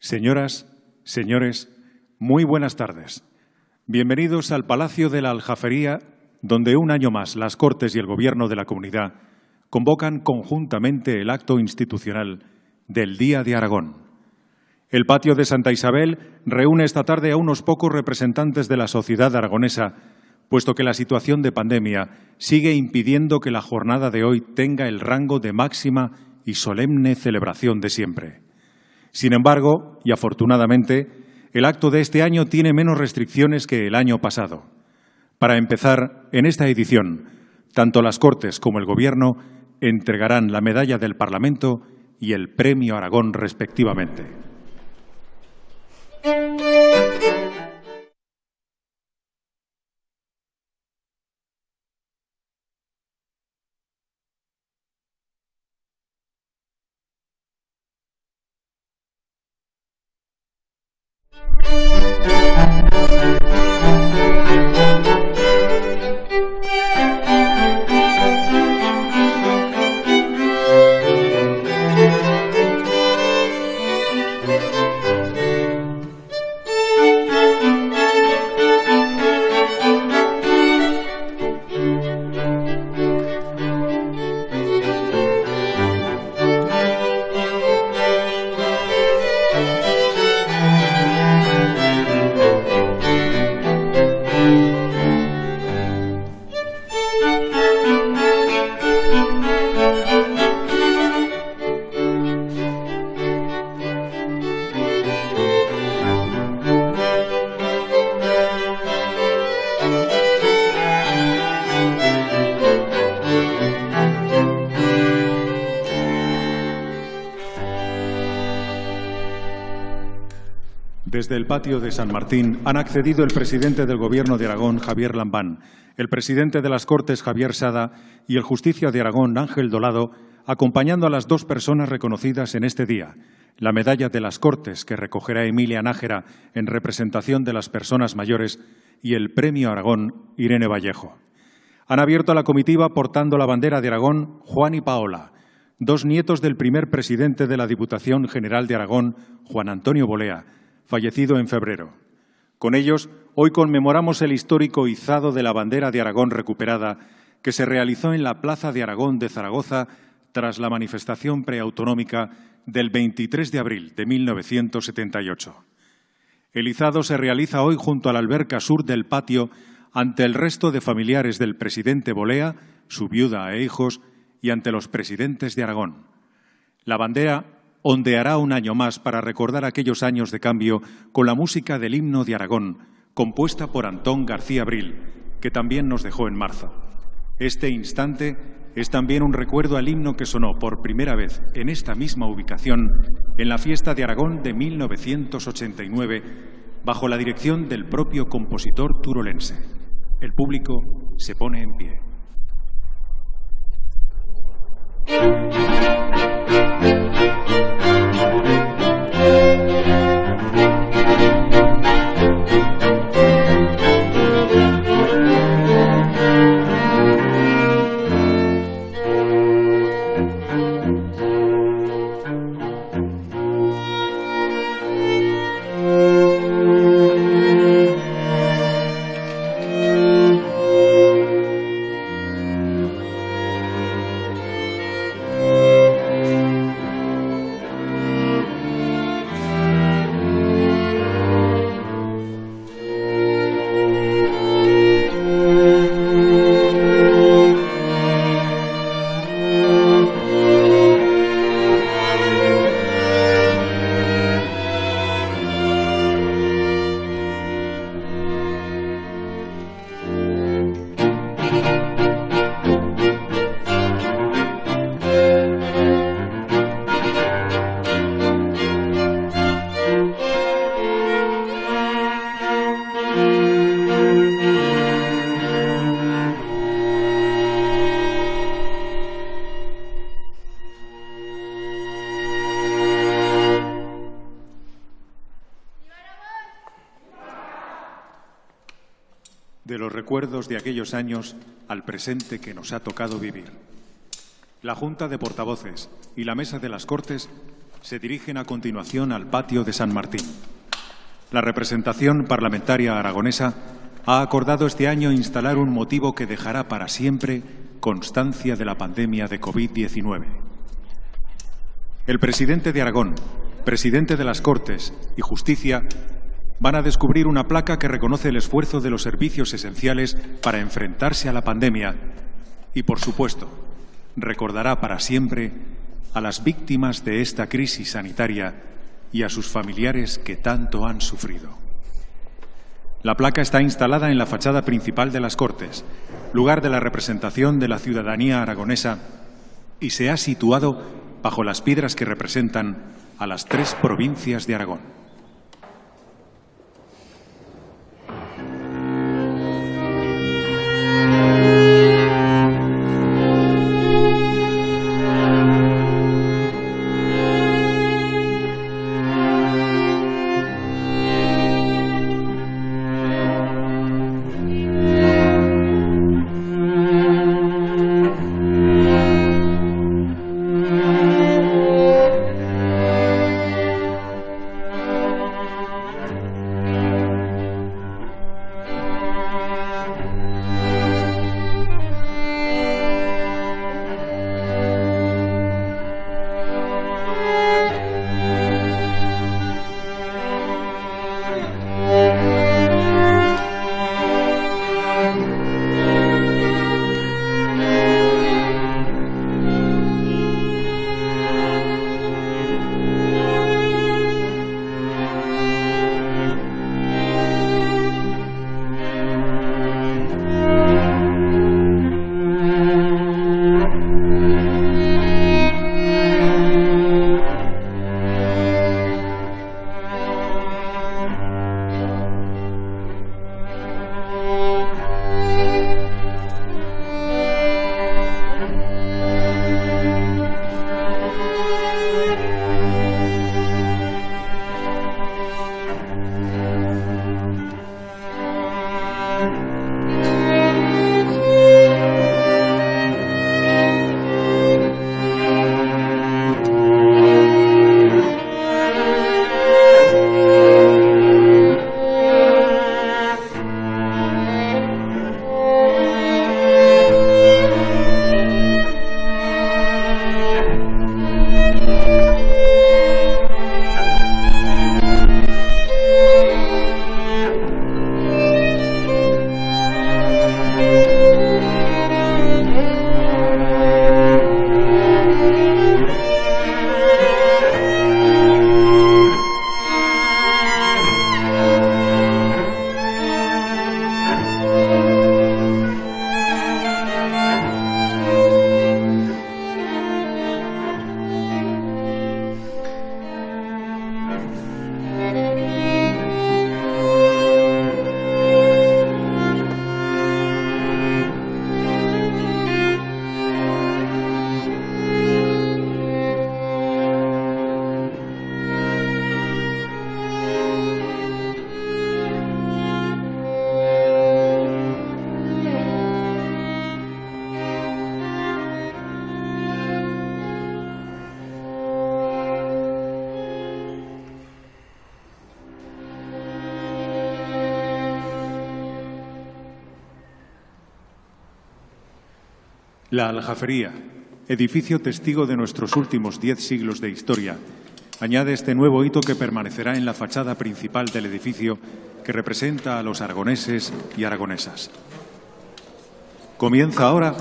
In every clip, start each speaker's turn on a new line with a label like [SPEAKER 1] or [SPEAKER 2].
[SPEAKER 1] Señoras, señores, muy buenas tardes. Bienvenidos al Palacio de la Aljafería, donde un año más las Cortes y el Gobierno de la Comunidad convocan conjuntamente el acto institucional del Día de Aragón. El patio de Santa Isabel reúne esta tarde a unos pocos representantes de la sociedad aragonesa, puesto que la situación de pandemia sigue impidiendo que la jornada de hoy tenga el rango de máxima y solemne celebración de siempre. Sin embargo, y afortunadamente, el acto de este año tiene menos restricciones que el año pasado. Para empezar, en esta edición, tanto las Cortes como el Gobierno entregarán la medalla del Parlamento y el Premio Aragón respectivamente. Desde el patio de San Martín han accedido el presidente del Gobierno de Aragón, Javier Lambán, el presidente de las Cortes, Javier Sada, y el Justicia de Aragón, Ángel Dolado, acompañando a las dos personas reconocidas en este día, la medalla de las Cortes, que recogerá Emilia Nájera en representación de las personas mayores, y el Premio Aragón, Irene Vallejo. Han abierto a la comitiva portando la bandera de Aragón Juan y Paola, dos nietos del primer presidente de la Diputación General de Aragón, Juan Antonio Bolea, fallecido en febrero. Con ellos, hoy conmemoramos el histórico izado de la bandera de Aragón recuperada que se realizó en la Plaza de Aragón de Zaragoza tras la manifestación preautonómica del 23 de abril de 1978. El izado se realiza hoy junto a la alberca sur del patio ante el resto de familiares del presidente Bolea, su viuda e hijos, y ante los presidentes de Aragón. La bandera ondeará un año más para recordar aquellos años de cambio con la música del himno de Aragón, compuesta por Antón García Abril, que también nos dejó en marzo. Este instante es también un recuerdo al himno que sonó por primera vez en esta misma ubicación en la fiesta de Aragón de 1989, bajo la dirección del propio compositor turolense. El público se pone en pie. de los recuerdos de aquellos años al presente que nos ha tocado vivir. La Junta de Portavoces y la Mesa de las Cortes se dirigen a continuación al patio de San Martín. La representación parlamentaria aragonesa ha acordado este año instalar un motivo que dejará para siempre constancia de la pandemia de COVID-19. El presidente de Aragón, presidente de las Cortes y Justicia van a descubrir una placa que reconoce el esfuerzo de los servicios esenciales para enfrentarse a la pandemia y, por supuesto, recordará para siempre a las víctimas de esta crisis sanitaria y a sus familiares que tanto han sufrido. La placa está instalada en la fachada principal de las Cortes, lugar de la representación de la ciudadanía aragonesa, y se ha situado bajo las piedras que representan a las 3 provincias de Aragón. La Aljafería, edificio testigo de nuestros últimos 10 siglos de historia, añade este nuevo hito que permanecerá en la fachada principal del edificio que representa a los aragoneses y aragonesas. Comienza ahora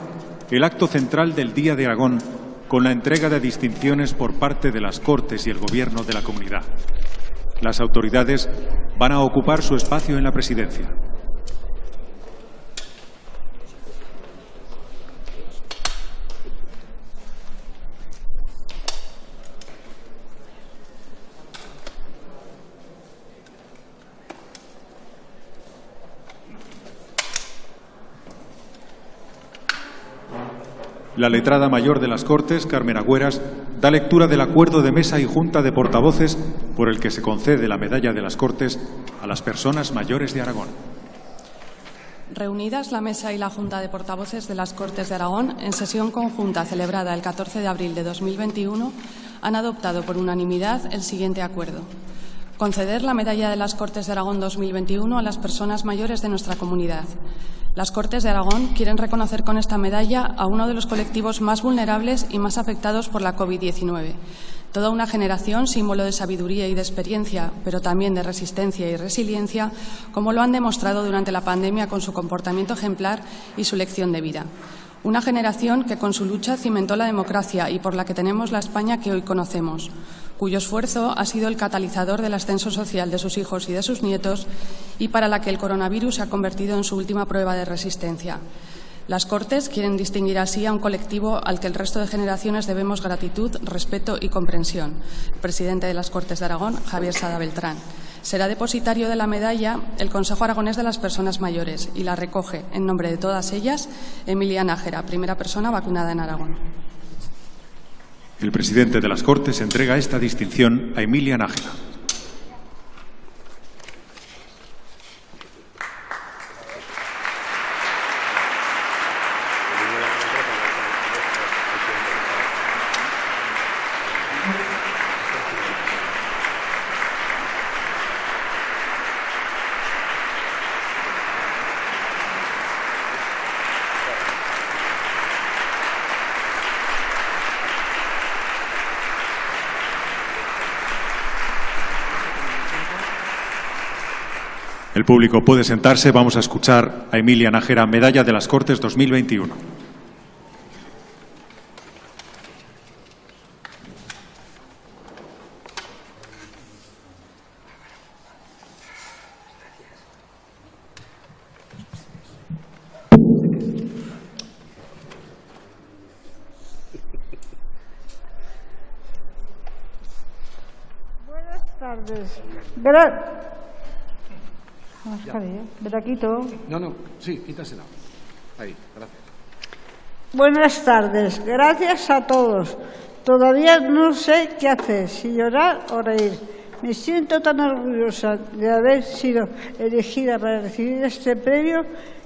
[SPEAKER 1] el acto central del Día de Aragón con la entrega de distinciones por parte de las Cortes y el Gobierno de la Comunidad. Las autoridades van a ocupar su espacio en la presidencia. La letrada mayor de las Cortes, Carmen Agüeras, da lectura del acuerdo de mesa y junta de portavoces por el que se concede la medalla de las Cortes a las personas mayores de Aragón.
[SPEAKER 2] Reunidas la mesa y la junta de portavoces de las Cortes de Aragón en sesión conjunta celebrada el 14 de abril de 2021, han adoptado por unanimidad el siguiente acuerdo: conceder la Medalla de las Cortes de Aragón 2021 a las personas mayores de nuestra comunidad. Las Cortes de Aragón quieren reconocer con esta medalla a uno de los colectivos más vulnerables y más afectados por la COVID-19. Toda una generación, símbolo de sabiduría y de experiencia, pero también de resistencia y resiliencia, como lo han demostrado durante la pandemia con su comportamiento ejemplar y su lección de vida. Una generación que con su lucha cimentó la democracia y por la que tenemos la España que hoy conocemos, cuyo esfuerzo ha sido el catalizador del ascenso social de sus hijos y de sus nietos y para la que el coronavirus se ha convertido en su última prueba de resistencia. Las Cortes quieren distinguir así a un colectivo al que el resto de generaciones debemos gratitud, respeto y comprensión. El presidente de las Cortes de Aragón, Javier Sada Beltrán. Será depositario de la medalla el Consejo Aragonés de las Personas Mayores y la recoge, en nombre de todas ellas, Emilia Nájera, primera persona vacunada en Aragón.
[SPEAKER 1] El presidente de las Cortes entrega esta distinción a Emilia Nájera. El público puede sentarse. Vamos a escuchar a Emilia Nájera, Medalla de las Cortes 2021.
[SPEAKER 3] Buenas tardes. ¿Me la quito?
[SPEAKER 4] No, sí, quítasela. Ahí, gracias.
[SPEAKER 3] Buenas tardes. Gracias a todos. Todavía no sé qué hacer, si llorar o reír. Me siento tan orgullosa de haber sido elegida para recibir este premio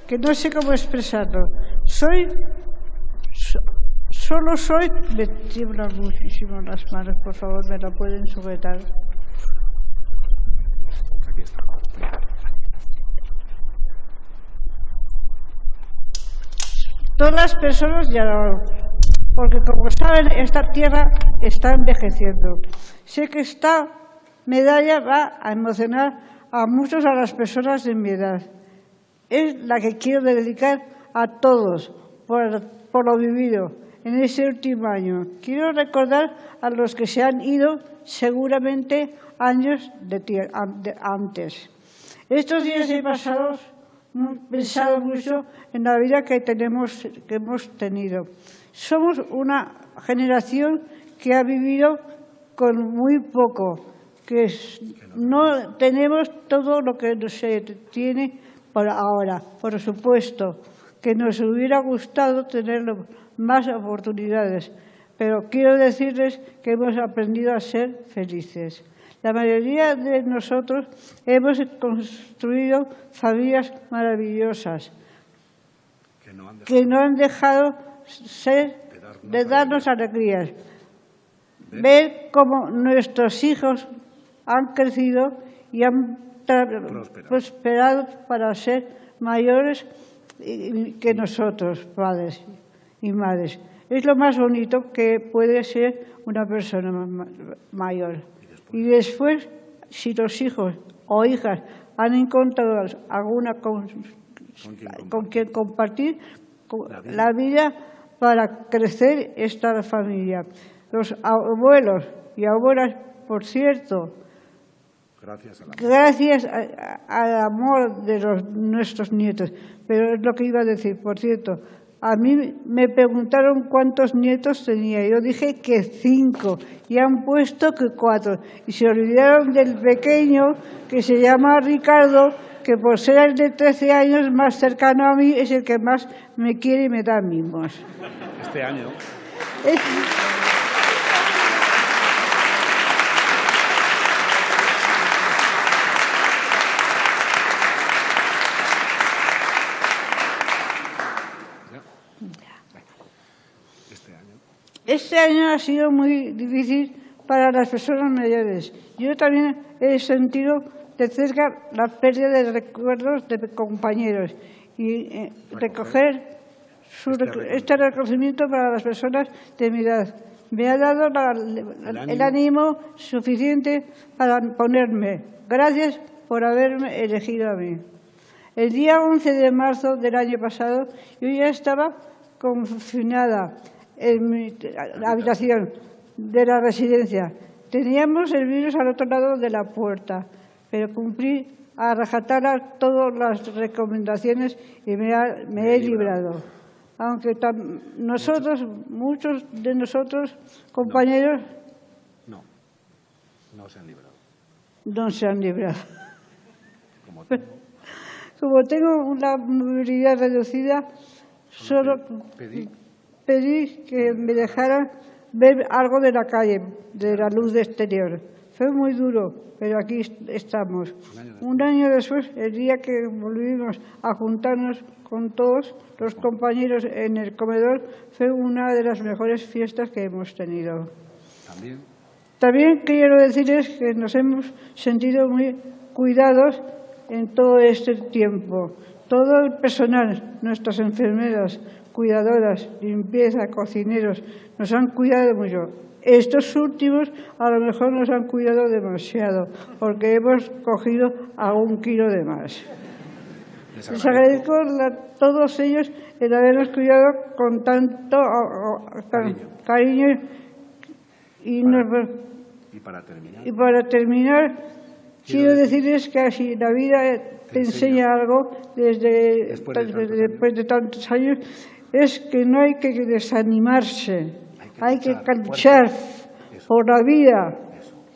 [SPEAKER 3] que no sé cómo expresarlo. Solo soy... Me tiemblan muchísimo las manos, por favor, me la pueden sujetar.
[SPEAKER 4] Aquí está.
[SPEAKER 3] Todas las personas de Aragón, porque como saben, esta tierra está envejeciendo. Sé que esta medalla va a emocionar a muchas de las personas de mi edad. Es la que quiero dedicar a todos por lo vivido en ese último año. Quiero recordar a los que se han ido seguramente años antes. Estos días he pensado mucho en la vida que hemos tenido. Somos una generación que ha vivido con muy poco, que no tenemos todo lo que se tiene por ahora. Por supuesto que nos hubiera gustado tener más oportunidades, pero quiero decirles que hemos aprendido a ser felices. La mayoría de nosotros hemos construido familias maravillosas que no han dejado de darnos alegrías. Ver cómo nuestros hijos han crecido y han prosperado para ser mayores que nosotros, padres y madres. Es lo más bonito que puede ser una persona mayor. Y después, si los hijos o hijas han encontrado alguna con quien compartir la vida para crecer esta familia. Los abuelos y abuelas, por cierto, gracias al amor de nuestros nietos. Pero es lo que iba a decir, por cierto. A mí me preguntaron cuántos nietos tenía. Yo dije que 5 y han puesto que 4. Y se olvidaron del pequeño que se llama Ricardo, que por ser el de 13 años más cercano a mí es el que más me quiere y me da mimos.
[SPEAKER 4] Este año.
[SPEAKER 3] Este año ha sido muy difícil para las personas mayores. Yo también he sentido de cerca la pérdida de recuerdos de compañeros y recoger este reconocimiento para las personas de mi edad. Me ha dado el ánimo suficiente para ponerme. Gracias por haberme elegido a mí. El día 11 de marzo del año pasado yo ya estaba confinada en mi habitación de la residencia. Teníamos el virus al otro lado de la puerta, pero cumplí a rajatabla todas las recomendaciones y me he librado. Aunque muchos de nosotros, compañeros,
[SPEAKER 4] no se han librado.
[SPEAKER 3] No se han librado. Como tengo una movilidad reducida, solo pedí que me dejaran ver algo de la calle, de la luz exterior. Fue muy duro, pero aquí estamos. Un año después, el día que volvimos a juntarnos con todos los compañeros en el comedor, fue una de las mejores fiestas que hemos tenido. También quiero decirles que nos hemos sentido muy cuidados en todo este tiempo. Todo el personal, nuestras enfermeras, cuidadoras, limpieza, cocineros, nos han cuidado mucho. Estos últimos a lo mejor nos han cuidado demasiado, porque hemos cogido algún kilo de más. Les agradezco a todos ellos el habernos cuidado con tanto cariño. Y para terminar, quiero decirles que si la vida te enseña algo después de tantos años, es que no hay que desanimarse, hay que luchar por la vida,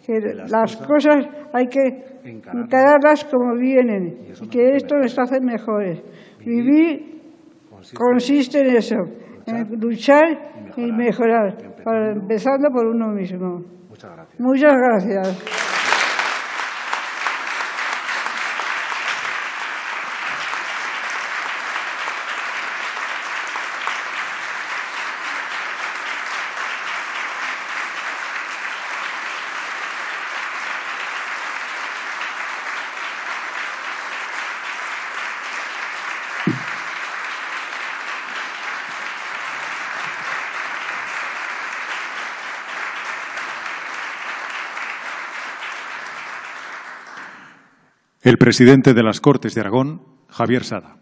[SPEAKER 3] que las cosas hay que encararlas como vienen y que esto nos hace mejores. Vivir consiste en eso, en luchar y mejorar, empezando por uno mismo. Muchas gracias.
[SPEAKER 1] El presidente de las Cortes de Aragón, Javier Sada.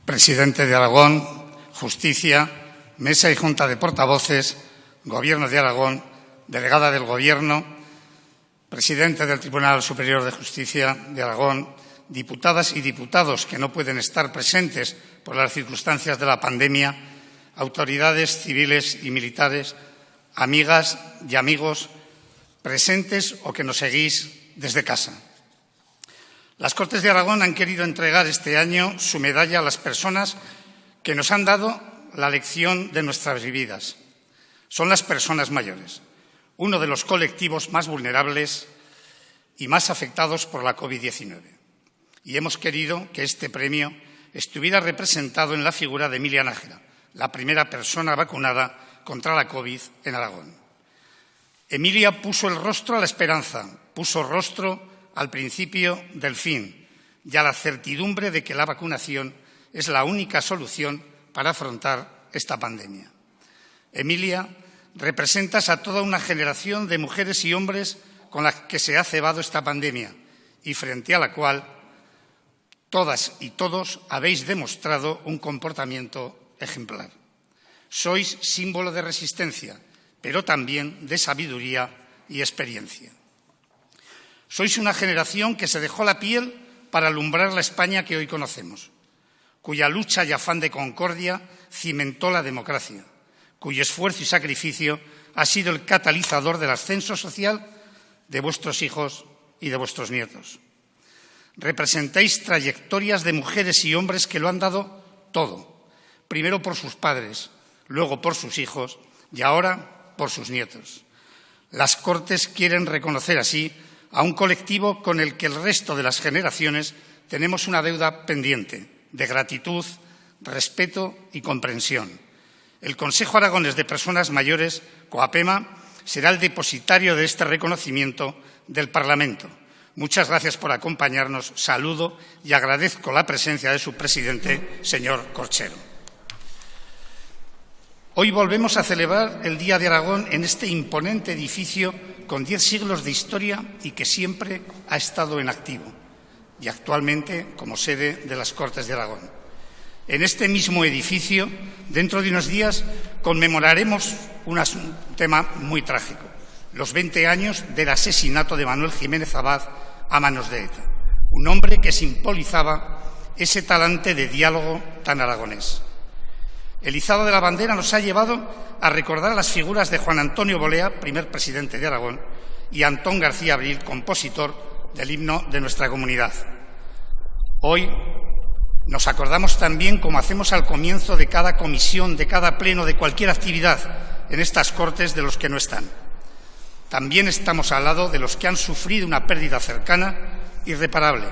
[SPEAKER 5] Presidente de Aragón, Justicia, Mesa y Junta de Portavoces, Gobierno de Aragón, Delegada del Gobierno, Presidente del Tribunal Superior de Justicia de Aragón, diputadas y diputados que no pueden estar presentes por las circunstancias de la pandemia, autoridades civiles y militares, amigas y amigos presentes o que nos seguís desde casa. Las Cortes de Aragón han querido entregar este año su medalla a las personas que nos han dado la lección de nuestras vidas. Son las personas mayores, uno de los colectivos más vulnerables y más afectados por la COVID-19. Y hemos querido que este premio estuviera representado en la figura de Emilia Nájera, la primera persona vacunada contra la COVID en Aragón. Emilia puso el rostro a la esperanza, puso rostro al principio del fin y a la certidumbre de que la vacunación es la única solución para afrontar esta pandemia. Emilia, representas a toda una generación de mujeres y hombres con las que se ha cebado esta pandemia y frente a la cual todas y todos habéis demostrado un comportamiento ejemplar. Sois símbolo de resistencia, pero también de sabiduría y experiencia. Sois una generación que se dejó la piel para alumbrar la España que hoy conocemos, cuya lucha y afán de concordia cimentó la democracia, cuyo esfuerzo y sacrificio ha sido el catalizador del ascenso social de vuestros hijos y de vuestros nietos. Representáis trayectorias de mujeres y hombres que lo han dado todo. Primero por sus padres, luego por sus hijos y ahora por sus nietos. Las Cortes quieren reconocer así a un colectivo con el que el resto de las generaciones tenemos una deuda pendiente de gratitud, respeto y comprensión. El Consejo Aragonés de Personas Mayores, COAPEMA, será el depositario de este reconocimiento del Parlamento. Muchas gracias por acompañarnos. Saludo y agradezco la presencia de su presidente, señor Corchero. Hoy volvemos a celebrar el Día de Aragón en este imponente edificio con 10 siglos de historia y que siempre ha estado en activo, y actualmente como sede de las Cortes de Aragón. En este mismo edificio, dentro de unos días, conmemoraremos un tema muy trágico, los 20 años del asesinato de Manuel Jiménez Abad a manos de ETA, un hombre que simbolizaba ese talante de diálogo tan aragonés. El izado de la bandera nos ha llevado a recordar las figuras de Juan Antonio Bolea, primer presidente de Aragón, y Antón García Abril, compositor del himno de nuestra comunidad. Hoy nos acordamos también, como hacemos al comienzo de cada comisión, de cada pleno, de cualquier actividad en estas Cortes, de los que no están. También estamos al lado de los que han sufrido una pérdida cercana, irreparable,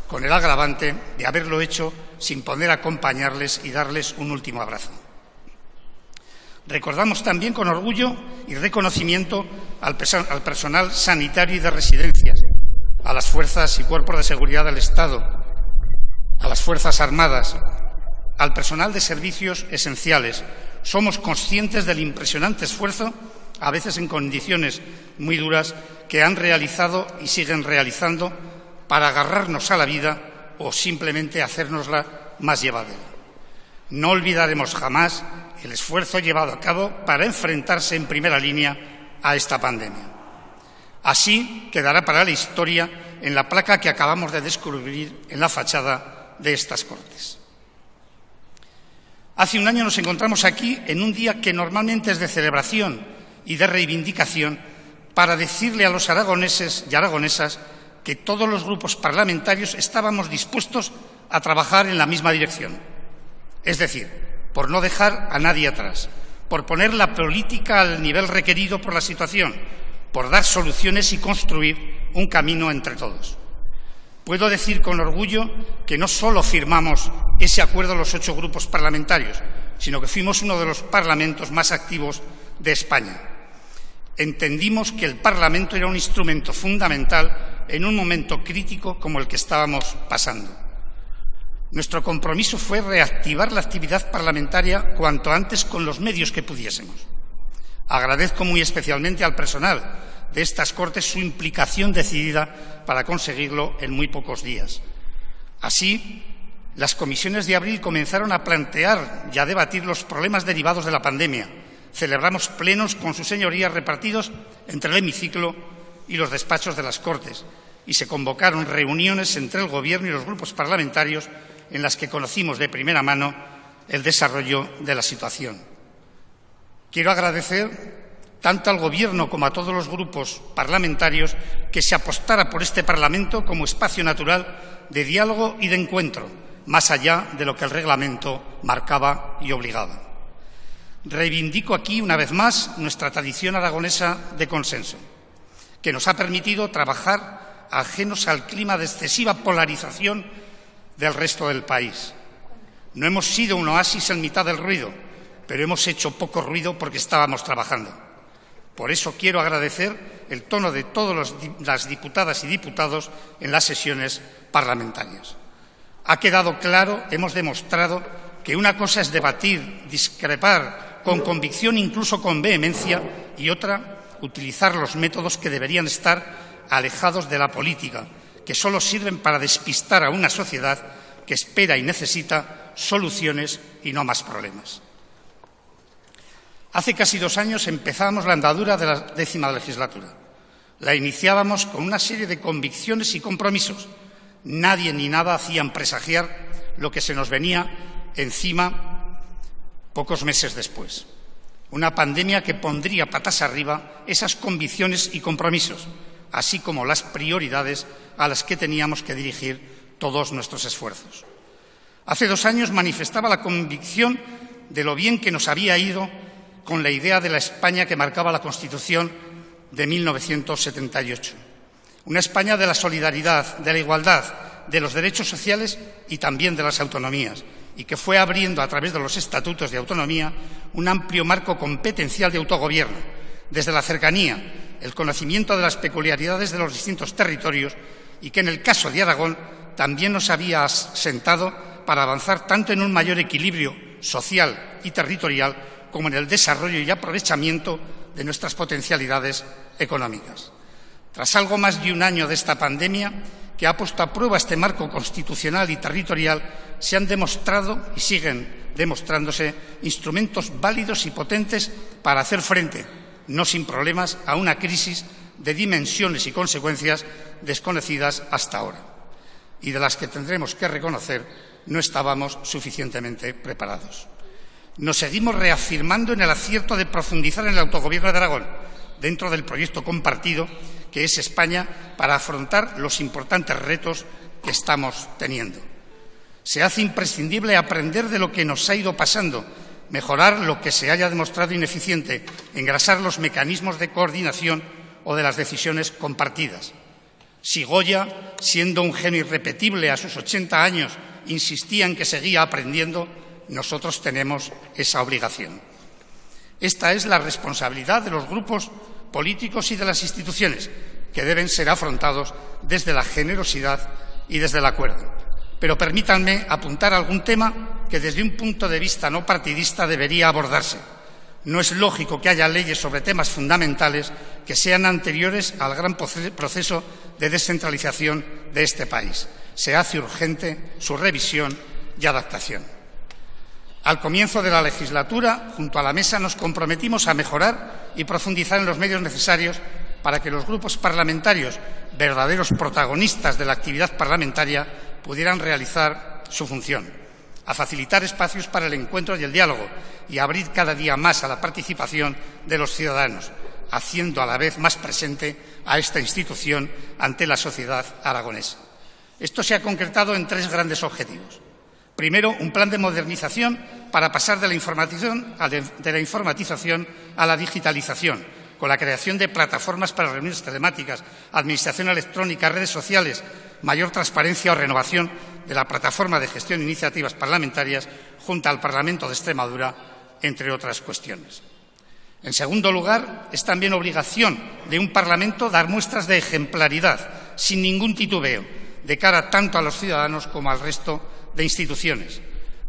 [SPEAKER 5] con el agravante de haberlo hecho sin poder acompañarles y darles un último abrazo. Recordamos también con orgullo y reconocimiento al personal sanitario y de residencias, a las fuerzas y cuerpos de seguridad del Estado, a las Fuerzas Armadas, al personal de servicios esenciales. Somos conscientes del impresionante esfuerzo, a veces en condiciones muy duras, que han realizado y siguen realizando para agarrarnos a la vida o simplemente hacérnosla más llevadera. No olvidaremos jamás el esfuerzo llevado a cabo para enfrentarse en primera línea a esta pandemia. Así quedará para la historia en la placa que acabamos de descubrir en la fachada de estas Cortes. Hace un año nos encontramos aquí en un día que normalmente es de celebración y de reivindicación para decirle a los aragoneses y aragonesas que todos los grupos parlamentarios estábamos dispuestos a trabajar en la misma dirección. Es decir, por no dejar a nadie atrás, por poner la política al nivel requerido por la situación, por dar soluciones y construir un camino entre todos. Puedo decir con orgullo que no solo firmamos ese acuerdo los 8 grupos parlamentarios, sino que fuimos uno de los parlamentos más activos de España. Entendimos que el Parlamento era un instrumento fundamental en un momento crítico como el que estábamos pasando. Nuestro compromiso fue reactivar la actividad parlamentaria cuanto antes con los medios que pudiésemos. Agradezco muy especialmente al personal de estas Cortes su implicación decidida para conseguirlo en muy pocos días. Así, las comisiones de abril comenzaron a plantear y a debatir los problemas derivados de la pandemia. Celebramos plenos con sus señorías repartidos entre el hemiciclo y los despachos de las Cortes y se convocaron reuniones entre el Gobierno y los grupos parlamentarios en las que conocimos de primera mano el desarrollo de la situación. Quiero agradecer tanto al Gobierno como a todos los grupos parlamentarios que se apostara por este Parlamento como espacio natural de diálogo y de encuentro, más allá de lo que el reglamento marcaba y obligaba. Reivindico aquí, una vez más, nuestra tradición aragonesa de consenso, que nos ha permitido trabajar ajenos al clima de excesiva polarización del resto del país. No hemos sido un oasis en mitad del ruido, pero hemos hecho poco ruido porque estábamos trabajando. Por eso quiero agradecer el tono de todas las diputadas y diputados en las sesiones parlamentarias. Ha quedado claro, hemos demostrado que una cosa es debatir, discrepar con convicción, incluso con vehemencia, y otra, utilizar los métodos que deberían estar alejados de la política, que solo sirven para despistar a una sociedad que espera y necesita soluciones y no más problemas. Hace casi 2 años empezábamos la andadura de la 10ª legislatura. La iniciábamos con una serie de convicciones y compromisos. Nadie ni nada hacían presagiar lo que se nos venía encima pocos meses después. Una pandemia que pondría patas arriba esas convicciones y compromisos, así como las prioridades a las que teníamos que dirigir todos nuestros esfuerzos. Hace 2 años manifestaba la convicción de lo bien que nos había ido con la idea de la España que marcaba la Constitución de 1978. Una España de la solidaridad, de la igualdad, de los derechos sociales y también de las autonomías, y que fue abriendo a través de los estatutos de autonomía un amplio marco competencial de autogobierno, desde la cercanía, el conocimiento de las peculiaridades de los distintos territorios, y que en el caso de Aragón también nos había sentado para avanzar tanto en un mayor equilibrio social y territorial como en el desarrollo y aprovechamiento de nuestras potencialidades económicas. Tras algo más de un año de esta pandemia, que ha puesto a prueba este marco constitucional y territorial, se han demostrado y siguen demostrándose instrumentos válidos y potentes para hacer frente, no sin problemas, a una crisis de dimensiones y consecuencias desconocidas hasta ahora, y de las que tendremos que reconocer no estábamos suficientemente preparados. Nos seguimos reafirmando en el acierto de profundizar en el autogobierno de Aragón, dentro del proyecto compartido que es España, para afrontar los importantes retos que estamos teniendo. Se hace imprescindible aprender de lo que nos ha ido pasando, mejorar lo que se haya demostrado ineficiente, engrasar los mecanismos de coordinación o de las decisiones compartidas. Si Goya, siendo un genio irrepetible a sus 80 años, insistía en que seguía aprendiendo, nosotros tenemos esa obligación. Esta es la responsabilidad de los grupos políticos y de las instituciones, que deben ser afrontados desde la generosidad y desde el acuerdo. Pero permítanme apuntar algún tema que desde un punto de vista no partidista debería abordarse. No es lógico que haya leyes sobre temas fundamentales que sean anteriores al gran proceso de descentralización de este país. Se hace urgente su revisión y adaptación. Al comienzo de la legislatura, junto a la mesa, nos comprometimos a mejorar y profundizar en los medios necesarios para que los grupos parlamentarios, verdaderos protagonistas de la actividad parlamentaria, pudieran realizar su función, a facilitar espacios para el encuentro y el diálogo y a abrir cada día más a la participación de los ciudadanos, haciendo a la vez más presente a esta institución ante la sociedad aragonesa. Esto se ha concretado en 3 grandes objetivos. Primero, un plan de modernización para pasar de la informatización a la digitalización, con la creación de plataformas para reuniones telemáticas, administración electrónica, redes sociales, mayor transparencia o renovación de la plataforma de gestión de iniciativas parlamentarias junto al Parlamento de Extremadura, entre otras cuestiones. En segundo lugar, es también obligación de un Parlamento dar muestras de ejemplaridad, sin ningún titubeo, de cara tanto a los ciudadanos como al resto de instituciones.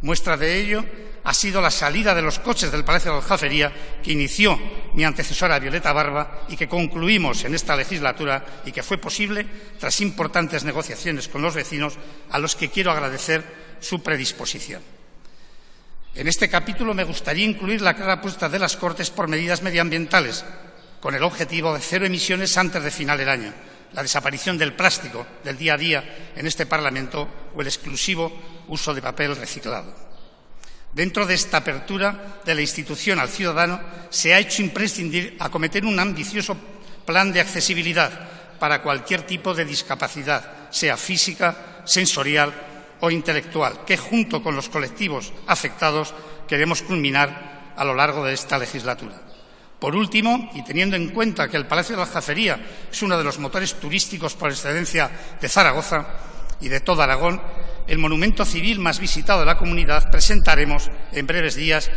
[SPEAKER 5] Muestra de ello ha sido la salida de los coches del Palacio de Aljafería, que inició mi antecesora Violeta Barba y que concluimos en esta legislatura y que fue posible tras importantes negociaciones con los vecinos, a los que quiero agradecer su predisposición. En este capítulo me gustaría incluir la clara apuesta de las Cortes por medidas medioambientales, con el objetivo de 0 emisiones antes de final del año, la desaparición del plástico del día a día en este Parlamento o el exclusivo uso de papel reciclado. Dentro de esta apertura de la institución al ciudadano, se ha hecho imprescindible acometer un ambicioso plan de accesibilidad para cualquier tipo de discapacidad, sea física, sensorial o intelectual, que junto con los colectivos afectados queremos culminar a lo largo de esta legislatura. Por último, y teniendo en cuenta que el Palacio de la Aljafería es uno de los motores turísticos por excelencia de Zaragoza y de todo Aragón, el monumento civil más visitado de la comunidad, presentaremos en breves días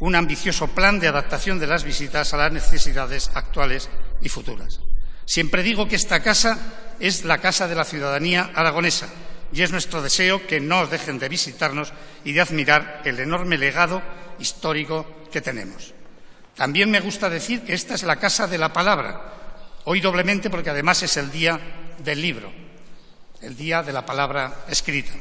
[SPEAKER 5] un ambicioso plan de adaptación de las visitas a las necesidades actuales y futuras. Siempre digo que esta casa es la casa de la ciudadanía aragonesa y es nuestro deseo que no dejen de visitarnos y de admirar el enorme legado histórico que tenemos. También me gusta decir que esta es la casa de la palabra, hoy doblemente porque además es el día del libro, el día de la palabra escrita.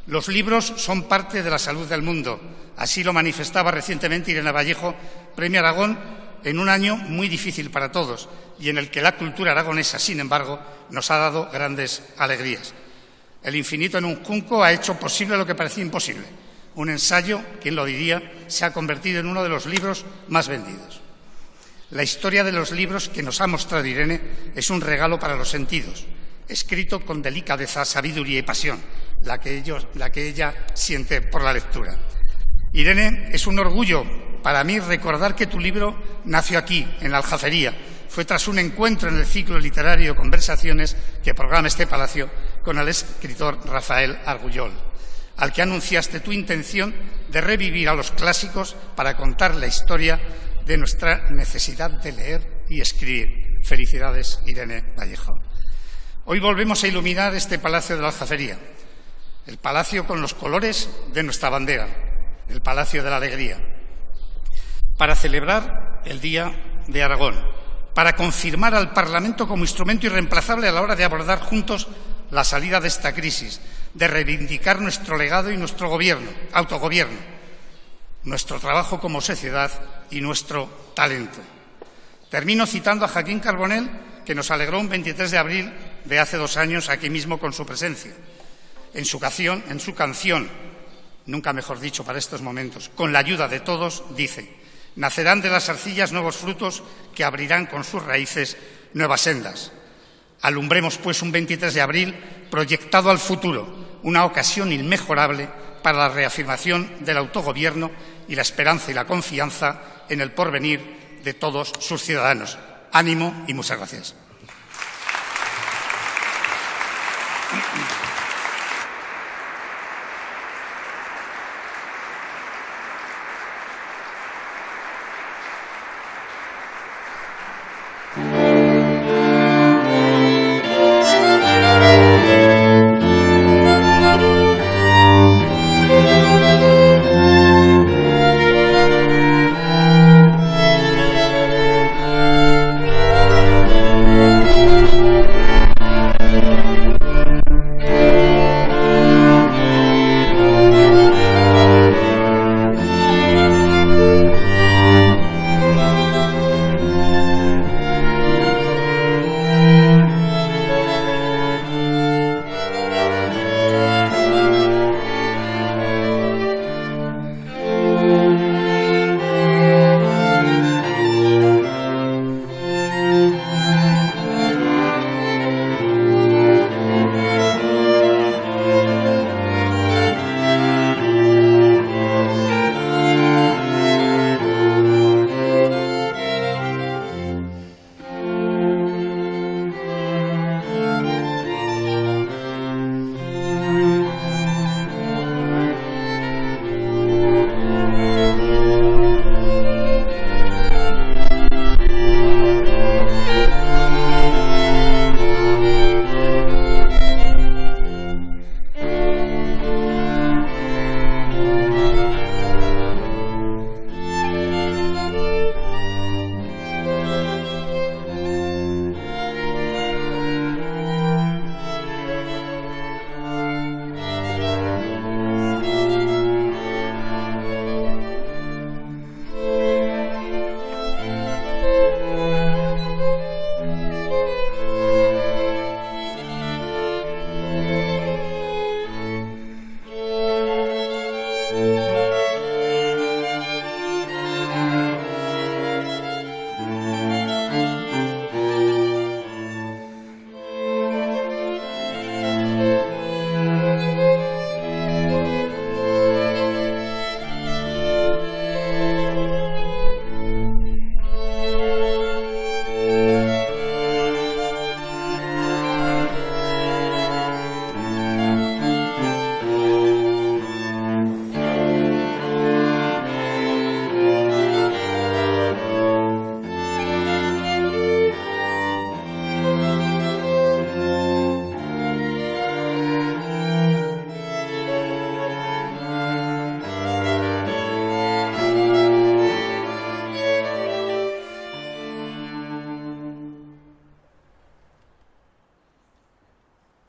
[SPEAKER 5] Los libros son parte de la salud del mundo. Así lo manifestaba recientemente Irene Vallejo, Premio Aragón, en un año muy difícil para todos y en el que la cultura aragonesa, sin embargo, nos ha dado grandes alegrías. El infinito en un junco ha hecho posible lo que parecía imposible. Un ensayo, quién lo diría, se ha convertido en uno de los libros más vendidos. La historia de los libros que nos ha mostrado Irene es un regalo para los sentidos, escrito con delicadeza, sabiduría y pasión, la que ella siente por la lectura. Irene, es un orgullo para mí recordar que tu libro nació aquí, en la Aljafería. Fue tras un encuentro en el ciclo literario Conversaciones que programa este palacio con el escritor Rafael Argullol, al que anunciaste tu intención de revivir a los clásicos para contar la historia de nuestra necesidad de leer y escribir. Felicidades, Irene Vallejo. Hoy volvemos a iluminar este Palacio de la Aljafería, el palacio con los colores de nuestra bandera, el Palacio de la Alegría, para celebrar el Día de Aragón, para confirmar al Parlamento como instrumento irreemplazable a la hora de abordar juntos la salida de esta crisis, de reivindicar nuestro legado y nuestro autogobierno, nuestro trabajo como sociedad y nuestro talento. Termino citando a Joaquín Carbonell, que nos alegró un 23 de abril de hace 2 años aquí mismo con su presencia. En su canción, nunca mejor dicho para estos momentos, con la ayuda de todos, dice: nacerán de las arcillas nuevos frutos que abrirán con sus raíces nuevas sendas. Alumbremos, pues, un 23 de abril proyectado al futuro, una ocasión inmejorable para la reafirmación del autogobierno y la esperanza y la confianza en el porvenir de todos sus ciudadanos. Ánimo y muchas gracias.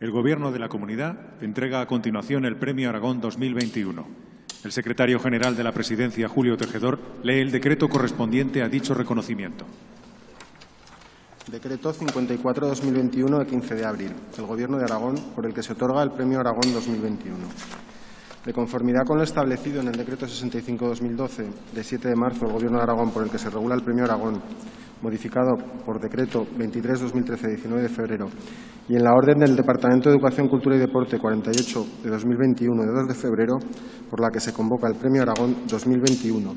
[SPEAKER 1] El Gobierno de la Comunidad entrega a continuación el Premio Aragón 2021. El secretario general de la Presidencia, Julio Tejedor, lee el decreto correspondiente a dicho reconocimiento.
[SPEAKER 6] Decreto 54/2021 de 15 de abril del Gobierno de Aragón, por el que se otorga el Premio Aragón 2021. De conformidad con lo establecido en el Decreto 65/2012, de 7 de marzo del Gobierno de Aragón, por el que se regula el Premio Aragón, modificado por Decreto 23/2013 de 19 de febrero, y en la Orden del Departamento de Educación, Cultura y Deporte 48 de 2021 de 2 de febrero, por la que se convoca el Premio Aragón 2021,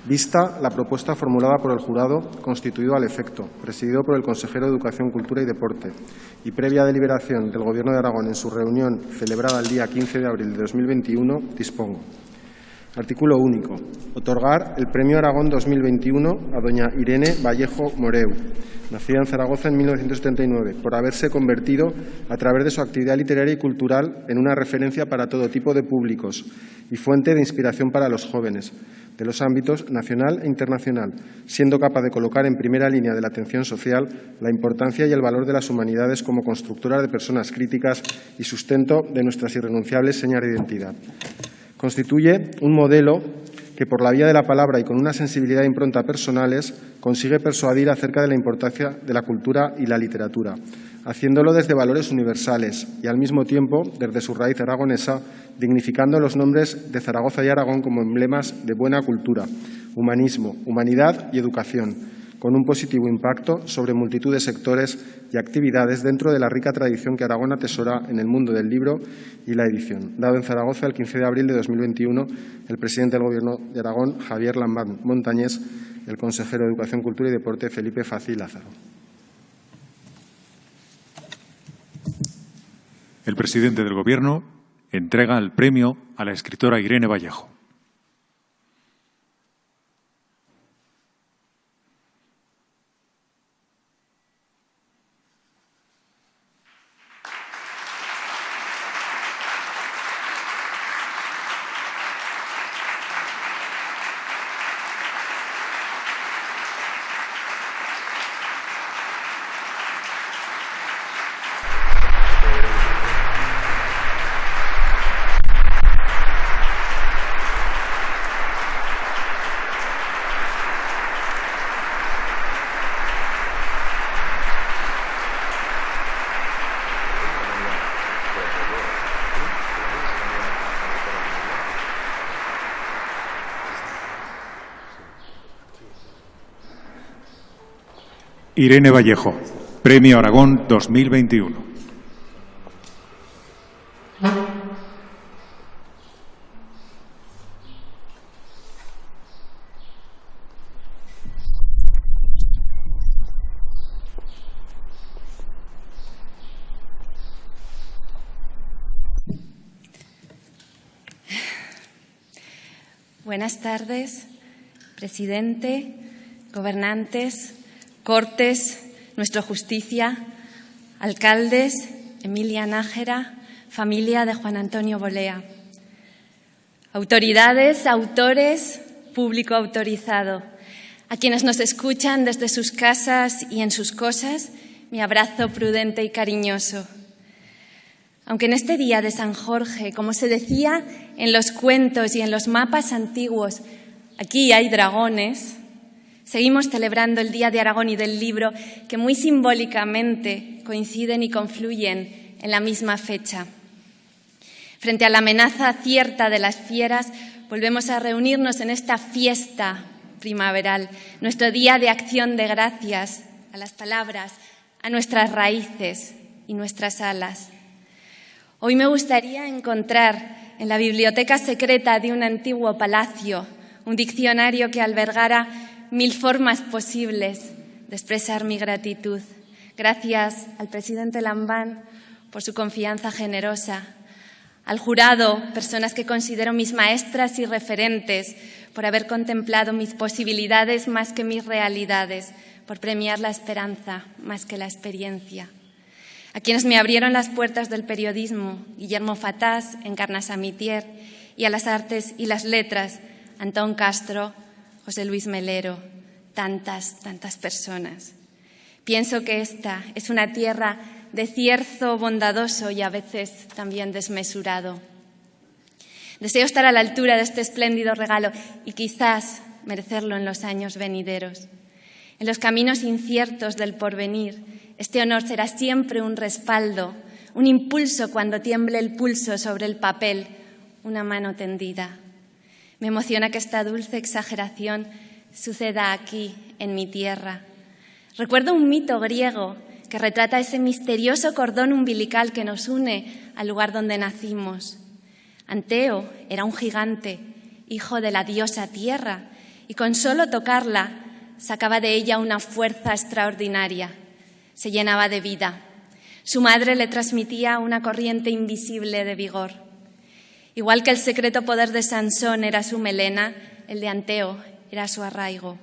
[SPEAKER 6] vista la propuesta formulada por el jurado constituido al efecto, presidido por el consejero de Educación, Cultura y Deporte, y previa deliberación del Gobierno de Aragón en su reunión celebrada el día 15 de abril de 2021, dispongo. Artículo único. Otorgar el Premio Aragón 2021 a doña Irene Vallejo Moreu, nacida en Zaragoza en 1979, por haberse convertido, a través de su actividad literaria y cultural, en una referencia para todo tipo de públicos y fuente de inspiración para los jóvenes, de los ámbitos nacional e internacional, siendo capaz de colocar en primera línea de la atención social la importancia y el valor de las humanidades como constructora de personas críticas y sustento de nuestras irrenunciables señas de identidad. Constituye un modelo que, por la vía de la palabra y con una sensibilidad e impronta personales, consigue persuadir acerca de la importancia de la cultura y la literatura, haciéndolo desde valores universales y, al mismo tiempo, desde su raíz aragonesa, dignificando los nombres de Zaragoza y Aragón como emblemas de buena cultura, humanismo, humanidad y educación, con un positivo impacto sobre multitud de sectores y actividades dentro de la rica tradición que Aragón atesora en el mundo del libro y la edición. Dado en Zaragoza el 15 de abril de 2021, el presidente del Gobierno de Aragón, Javier Lambán Montañés, el consejero de Educación, Cultura y Deporte, Felipe Faci Lázaro.
[SPEAKER 1] El presidente del Gobierno entrega el premio a la escritora Irene Vallejo. Irene Vallejo, Premio Aragón 2021.
[SPEAKER 7] Buenas tardes, presidente, gobernantes, Cortes, nuestra justicia, alcaldes, Emilia Nájera, familia de Juan Antonio Bolea, autoridades, autores, público autorizado, a quienes nos escuchan desde sus casas y en sus cosas, mi abrazo prudente y cariñoso. Aunque en este día de San Jorge, como se decía en los cuentos y en los mapas antiguos, aquí hay dragones, seguimos celebrando el Día de Aragón y del Libro, que muy simbólicamente coinciden y confluyen en la misma fecha. Frente a la amenaza cierta de las fieras, volvemos a reunirnos en esta fiesta primaveral, nuestro día de acción de gracias a las palabras, a nuestras raíces y nuestras alas. Hoy me gustaría encontrar en la biblioteca secreta de un antiguo palacio un diccionario que albergara 1000 formas posibles de expresar mi gratitud. Gracias al presidente Lambán por su confianza generosa, al jurado, personas que considero mis maestras y referentes, por haber contemplado mis posibilidades más que mis realidades, por premiar la esperanza más que la experiencia. A quienes me abrieron las puertas del periodismo, Guillermo Fatás, Encarna Samitier, y a las artes y las letras, Antón Castro, José Luis Melero, tantas personas. Pienso que esta es una tierra de cierzo bondadoso y a veces también desmesurado. Deseo estar a la altura de este espléndido regalo y quizás merecerlo en los años venideros. En los caminos inciertos del porvenir, este honor será siempre un respaldo, un impulso cuando tiemble el pulso sobre el papel, una mano tendida. Me emociona que esta dulce exageración suceda aquí, en mi tierra. Recuerdo un mito griego que retrata ese misterioso cordón umbilical que nos une al lugar donde nacimos. Anteo era un gigante, hijo de la diosa Tierra, y con solo tocarla sacaba de ella una fuerza extraordinaria. Se llenaba de vida. Su madre le transmitía una corriente invisible de vigor. Igual que el secreto poder de Sansón era su melena, el de Anteo era su arraigo.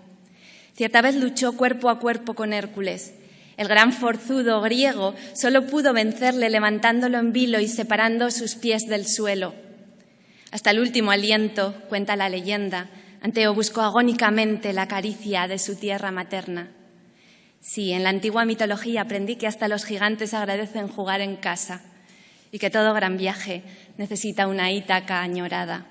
[SPEAKER 7] Cierta vez luchó cuerpo a cuerpo con Hércules. El gran forzudo griego solo pudo vencerle levantándolo en vilo y separando sus pies del suelo. Hasta el último aliento, cuenta la leyenda, Anteo buscó agónicamente la caricia de su tierra materna. Sí, en la antigua mitología aprendí que hasta los gigantes agradecen jugar en casa y que todo gran viaje necesita una Ítaca añorada.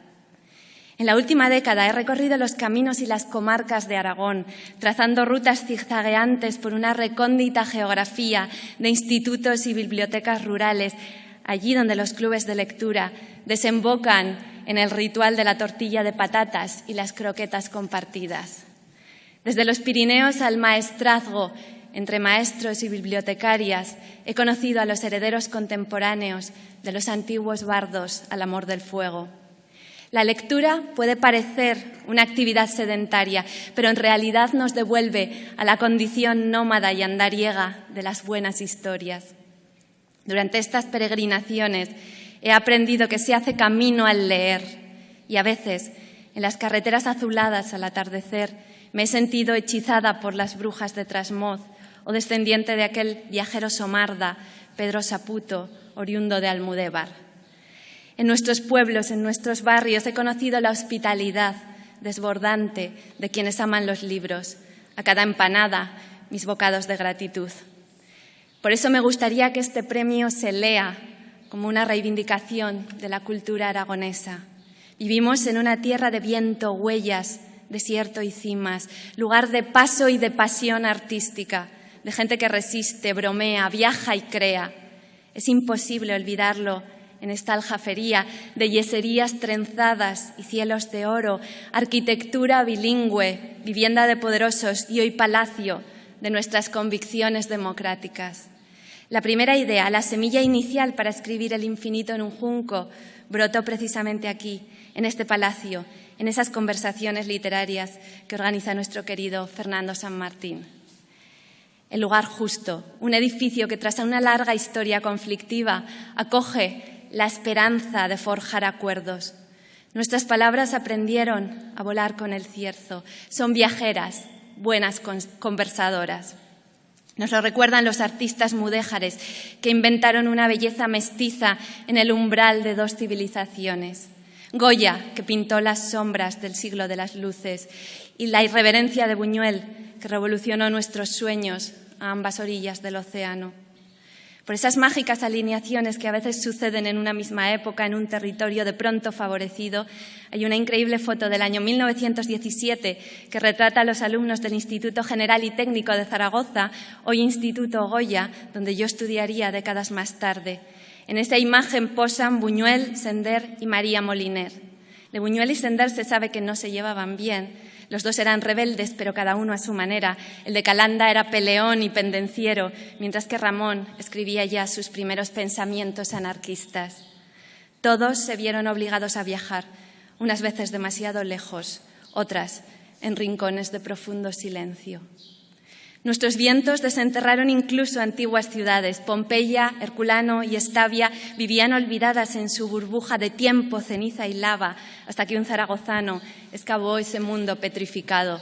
[SPEAKER 7] En la última década he recorrido los caminos y las comarcas de Aragón, trazando rutas zigzagueantes por una recóndita geografía de institutos y bibliotecas rurales, allí donde los clubes de lectura desembocan en el ritual de la tortilla de patatas y las croquetas compartidas. Desde los Pirineos al maestrazgo, entre maestros y bibliotecarias, he conocido a los herederos contemporáneos de los antiguos bardos al amor del fuego. La lectura puede parecer una actividad sedentaria, pero en realidad nos devuelve a la condición nómada y andariega de las buenas historias. Durante estas peregrinaciones he aprendido que se hace camino al leer y a veces, en las carreteras azuladas al atardecer, me he sentido hechizada por las brujas de Trasmoz o descendiente de aquel viajero somarda, Pedro Saputo, oriundo de Almudévar. En nuestros pueblos, en nuestros barrios, he conocido la hospitalidad desbordante de quienes aman los libros. A cada empanada, mis bocados de gratitud. Por eso me gustaría que este premio se lea como una reivindicación de la cultura aragonesa. Vivimos en una tierra de viento, huellas, desierto y cimas, lugar de paso y de pasión artística, de gente que resiste, bromea, viaja y crea. Es imposible olvidarlo en esta aljafería de yeserías trenzadas y cielos de oro, arquitectura bilingüe, vivienda de poderosos y hoy palacio de nuestras convicciones democráticas. La primera idea, la semilla inicial para escribir El infinito en un junco, brotó precisamente aquí, en este palacio, en esas conversaciones literarias que organiza nuestro querido Fernando San Martín. El lugar justo, un edificio que tras una larga historia conflictiva acoge la esperanza de forjar acuerdos. Nuestras palabras aprendieron a volar con el cierzo. Son viajeras, buenas conversadoras. Nos lo recuerdan los artistas mudéjares que inventaron una belleza mestiza en el umbral de dos civilizaciones. Goya, que pintó las sombras del siglo de las luces, y la irreverencia de Buñuel, que revolucionó nuestros sueños a ambas orillas del océano. Por esas mágicas alineaciones que a veces suceden en una misma época, en un territorio de pronto favorecido, hay una increíble foto del año 1917 que retrata a los alumnos del Instituto General y Técnico de Zaragoza, hoy Instituto Goya, donde yo estudiaría décadas más tarde. En esa imagen posan Buñuel, Sender y María Moliner. De Buñuel y Sender se sabe que no se llevaban bien. Los dos eran rebeldes, pero cada uno a su manera. El de Calanda era peleón y pendenciero, mientras que Ramón escribía ya sus primeros pensamientos anarquistas. Todos se vieron obligados a viajar, unas veces demasiado lejos, otras en rincones de profundo silencio. Nuestros vientos desenterraron incluso antiguas ciudades. Pompeya, Herculano y Estavia vivían olvidadas en su burbuja de tiempo, ceniza y lava, hasta que un zaragozano excavó ese mundo petrificado.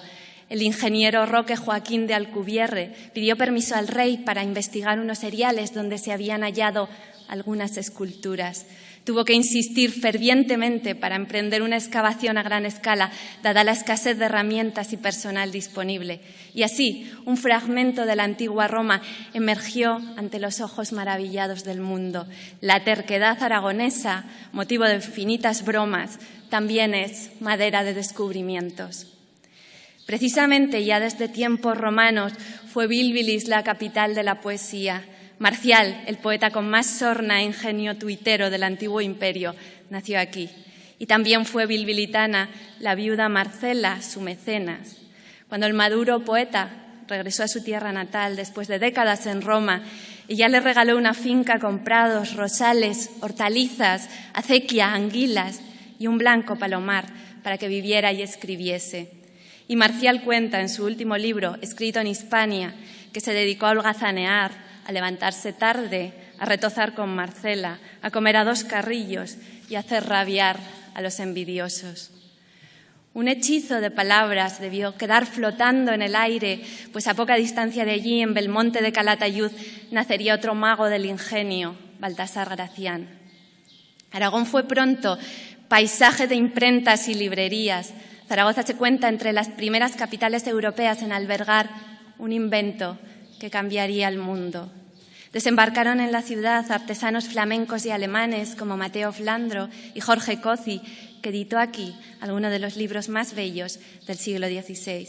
[SPEAKER 7] El ingeniero Roque Joaquín de Alcubierre pidió permiso al rey para investigar unos seriales donde se habían hallado algunas esculturas. Tuvo que insistir fervientemente para emprender una excavación a gran escala, dada la escasez de herramientas y personal disponible. Y así, un fragmento de la antigua Roma emergió ante los ojos maravillados del mundo. La terquedad aragonesa, motivo de infinitas bromas, también es madera de descubrimientos. Precisamente ya desde tiempos romanos fue Bilbilis la capital de la poesía. Marcial, el poeta con más sorna e ingenio tuitero del antiguo imperio, nació aquí. Y también fue bilbilitana la viuda Marcela, su mecenas. Cuando el maduro poeta regresó a su tierra natal después de décadas en Roma y ya le regaló una finca con prados, rosales, hortalizas, acequia, anguilas y un blanco palomar para que viviera y escribiese. Y Marcial cuenta en su último libro, escrito en Hispania, que se dedicó a holgazanear, a levantarse tarde, a retozar con Marcela, a comer a 2 carrillos y a hacer rabiar a los envidiosos. Un hechizo de palabras debió quedar flotando en el aire, pues a poca distancia de allí, en Belmonte de Calatayud, nacería otro mago del ingenio, Baltasar Gracián. Aragón fue pronto paisaje de imprentas y librerías. Zaragoza se cuenta entre las primeras capitales europeas en albergar un invento que cambiaría el mundo. Desembarcaron en la ciudad artesanos flamencos y alemanes como Mateo Flandro y Jorge Cozzi, que editó aquí algunos de los libros más bellos del siglo XVI.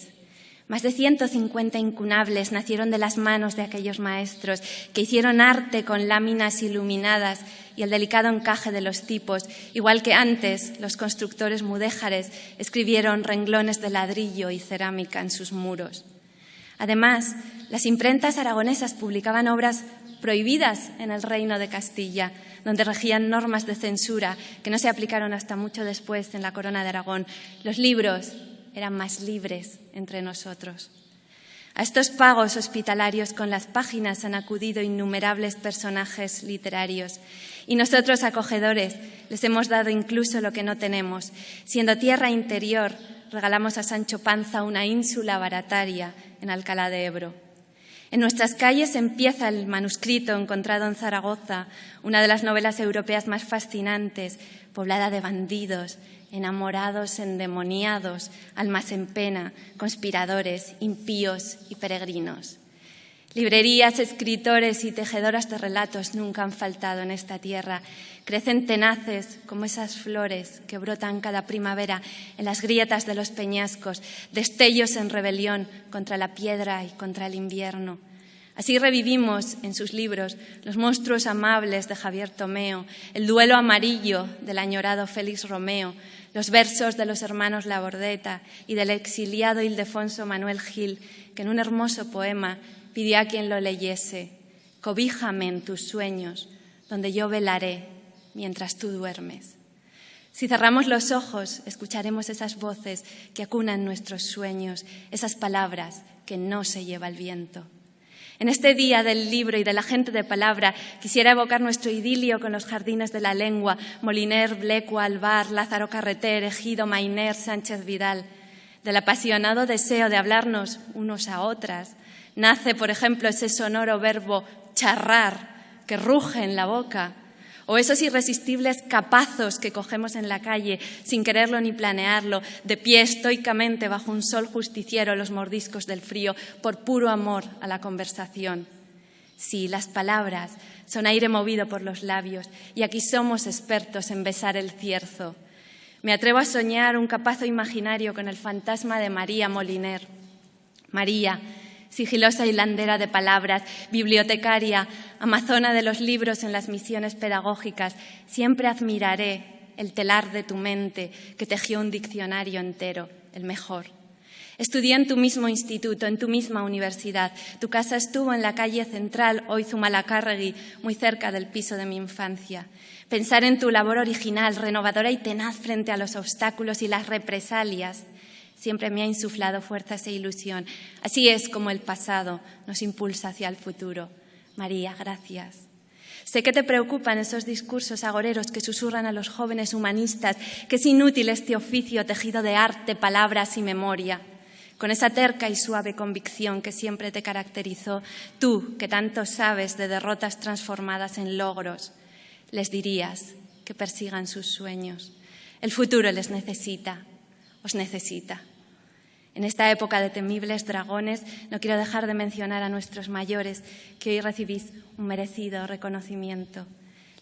[SPEAKER 7] Más de 150 incunables nacieron de las manos de aquellos maestros que hicieron arte con láminas iluminadas y el delicado encaje de los tipos, igual que antes los constructores mudéjares escribieron renglones de ladrillo y cerámica en sus muros. Además, las imprentas aragonesas publicaban obras prohibidas en el Reino de Castilla, donde regían normas de censura que no se aplicaron hasta mucho después en la Corona de Aragón. Los libros eran más libres entre nosotros. A estos pagos hospitalarios con las páginas han acudido innumerables personajes literarios y nosotros, acogedores, les hemos dado incluso lo que no tenemos. Siendo tierra interior, regalamos a Sancho Panza una ínsula barataria en Alcalá de Ebro. En nuestras calles empieza el manuscrito encontrado en Zaragoza, una de las novelas europeas más fascinantes, poblada de bandidos, enamorados, endemoniados, almas en pena, conspiradores, impíos y peregrinos. Librerías, escritores y tejedoras de relatos nunca han faltado en esta tierra. Crecen tenaces como esas flores que brotan cada primavera en las grietas de los peñascos, destellos en rebelión contra la piedra y contra el invierno. Así revivimos en sus libros Los monstruos amables de Javier Tomeo, El duelo amarillo del añorado Félix Romeo, los versos de los hermanos Labordeta y del exiliado Ildefonso Manuel Gil, que en un hermoso poema pidió a quien lo leyese: cobíjame en tus sueños, donde yo velaré mientras tú duermes. Si cerramos los ojos, escucharemos esas voces que acunan nuestros sueños, esas palabras que no se lleva el viento. En este día del libro y de la gente de palabra, quisiera evocar nuestro idilio con los jardines de la lengua, Moliner, Blecua, Alvar, Lázaro Carreter, Ejido, Mainer, Sánchez Vidal. Del apasionado deseo de hablarnos unos a otras, nace, por ejemplo, ese sonoro verbo charrar, que ruge en la boca, o esos irresistibles capazos que cogemos en la calle sin quererlo ni planearlo, de pie estoicamente bajo un sol justiciero, los mordiscos del frío, por puro amor a la conversación. Sí, las palabras son aire movido por los labios y aquí somos expertos en besar el cierzo. Me atrevo a soñar un capazo imaginario con el fantasma de María Moliner. María, sigilosa hilandera de palabras, bibliotecaria, amazona de los libros en las misiones pedagógicas, siempre admiraré el telar de tu mente que tejió un diccionario entero, el mejor. Estudié en tu mismo instituto, en tu misma universidad. Tu casa estuvo en la calle Central, hoy Zumalacárregui, muy cerca del piso de mi infancia. Pensar en tu labor original, renovadora y tenaz frente a los obstáculos y las represalias siempre me ha insuflado fuerzas e ilusión. Así es como el pasado nos impulsa hacia el futuro. María, gracias. Sé que te preocupan esos discursos agoreros que susurran a los jóvenes humanistas que es inútil este oficio tejido de arte, palabras y memoria. Con esa terca y suave convicción que siempre te caracterizó, tú, que tanto sabes de derrotas transformadas en logros, les dirías que persigan sus sueños. El futuro les necesita, os necesita. En esta época de temibles dragones, no quiero dejar de mencionar a nuestros mayores, que hoy recibís un merecido reconocimiento.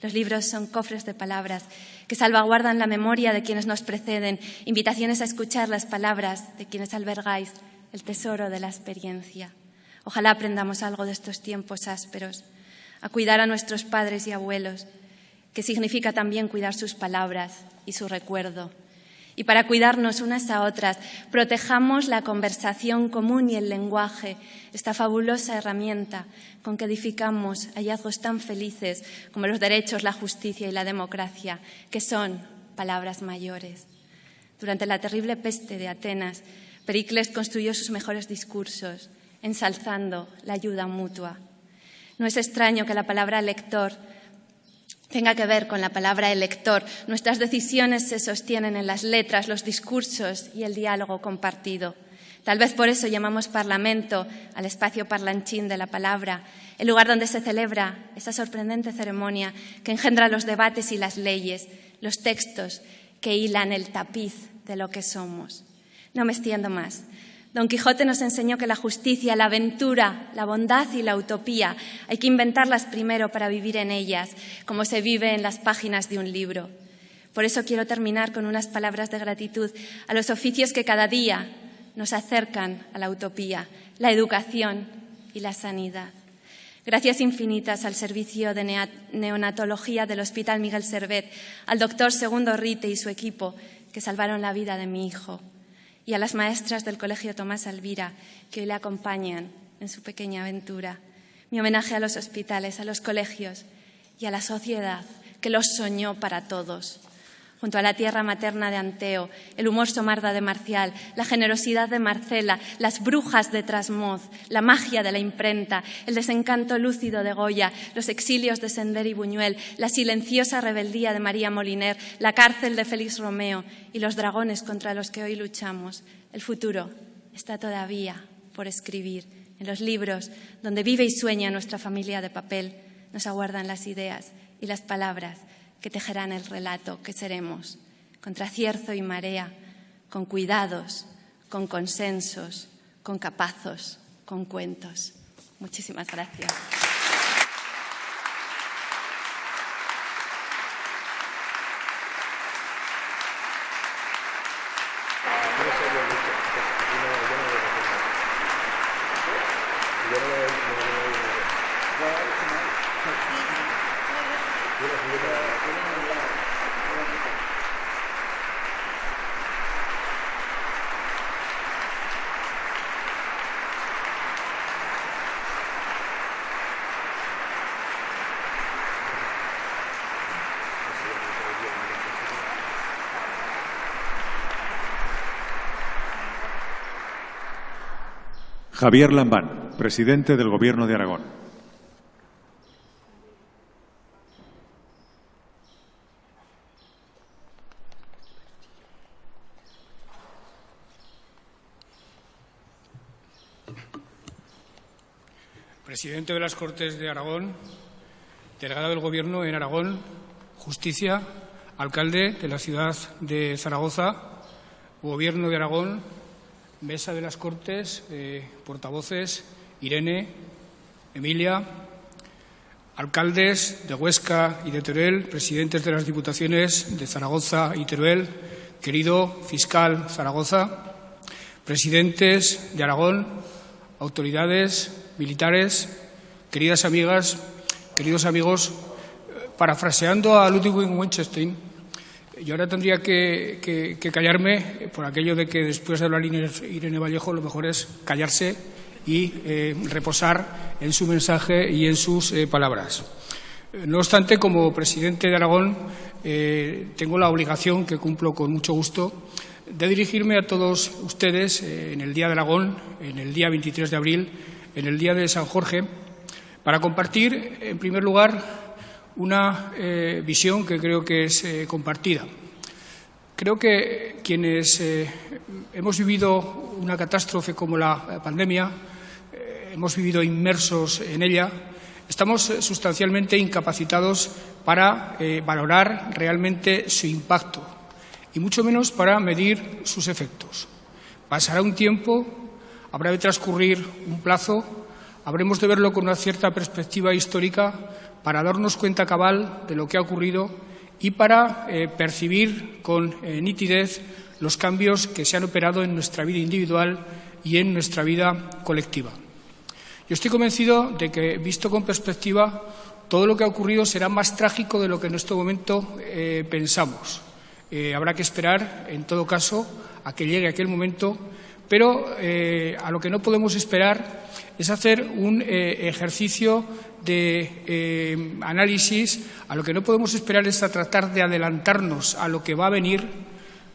[SPEAKER 7] Los libros son cofres de palabras que salvaguardan la memoria de quienes nos preceden, invitaciones a escuchar las palabras de quienes albergáis el tesoro de la experiencia. Ojalá aprendamos algo de estos tiempos ásperos, a cuidar a nuestros padres y abuelos, que significa también cuidar sus palabras y su recuerdo. Y para cuidarnos unas a otras, protejamos la conversación común y el lenguaje, esta fabulosa herramienta con que edificamos hallazgos tan felices como los derechos, la justicia y la democracia, que son palabras mayores. Durante la terrible peste de Atenas, Pericles construyó sus mejores discursos, ensalzando la ayuda mutua. No es extraño que la palabra lector tenga que ver con la palabra elector. Nuestras decisiones se sostienen en las letras, los discursos y el diálogo compartido. Tal vez por eso llamamos Parlamento al espacio parlanchín de la palabra, el lugar donde se celebra esa sorprendente ceremonia que engendra los debates y las leyes, los textos que hilan el tapiz de lo que somos. No me extiendo más. Don Quijote nos enseñó que la justicia, la aventura, la bondad y la utopía hay que inventarlas primero para vivir en ellas, como se vive en las páginas de un libro. Por eso quiero terminar con unas palabras de gratitud a los oficios que cada día nos acercan a la utopía, la educación y la sanidad. Gracias infinitas al servicio de neonatología del Hospital Miguel Servet, al doctor Segundo Rite y su equipo, que salvaron la vida de mi hijo, y a las maestras del Colegio Tomás Alvira, que hoy le acompañan en su pequeña aventura. Mi homenaje a los hospitales, a los colegios y a la sociedad que los soñó para todos. Junto a la tierra materna de Anteo, el humor somarda de Marcial, la generosidad de Marcela, las brujas de Trasmoz, la magia de la imprenta, el desencanto lúcido de Goya, los exilios de Sender y Buñuel, la silenciosa rebeldía de María Moliner, la cárcel de Félix Romeo y los dragones contra los que hoy luchamos. El futuro está todavía por escribir. En los libros donde vive y sueña nuestra familia de papel nos aguardan las ideas y las palabras que tejerán el relato que seremos, contra cierzo y marea, con cuidados, con consensos, con capazos, con cuentos. Muchísimas gracias.
[SPEAKER 1] Javier Lambán, presidente del Gobierno de Aragón.
[SPEAKER 8] Presidente de las Cortes de Aragón, delegado del Gobierno en Aragón, Justicia, alcalde de la ciudad de Zaragoza, Gobierno de Aragón, Mesa de las Cortes, portavoces, Irene, Emilia, alcaldes de Huesca y de Teruel, presidentes de las Diputaciones de Zaragoza y Teruel, querido fiscal Zaragoza, presidentes de Aragón, autoridades, militares, queridas amigas, queridos amigos, parafraseando a Ludwig Wittgenstein, yo ahora tendría que callarme por aquello de que después de hablar Irene Vallejo lo mejor es callarse y reposar en su mensaje y en sus palabras. No obstante, como presidente de Aragón, tengo la obligación, que cumplo con mucho gusto, de dirigirme a todos ustedes en el Día de Aragón, en el día 23 de abril, en el Día de San Jorge, para compartir, en primer lugar, una visión que creo que es compartida. Creo que quienes hemos vivido una catástrofe como la pandemia, hemos vivido inmersos en ella, estamos sustancialmente incapacitados para valorar realmente su impacto y mucho menos para medir sus efectos. Pasará un tiempo, habrá de transcurrir un plazo, habremos de verlo con una cierta perspectiva histórica para darnos cuenta cabal de lo que ha ocurrido y para percibir con nitidez los cambios que se han operado en nuestra vida individual y en nuestra vida colectiva. Yo estoy convencido de que, visto con perspectiva, todo lo que ha ocurrido será más trágico de lo que en este momento pensamos. Habrá que esperar, en todo caso, a que llegue aquel momento, pero a lo que no podemos esperar es hacer un ejercicio de análisis, a lo que no podemos esperar es a tratar de adelantarnos a lo que va a venir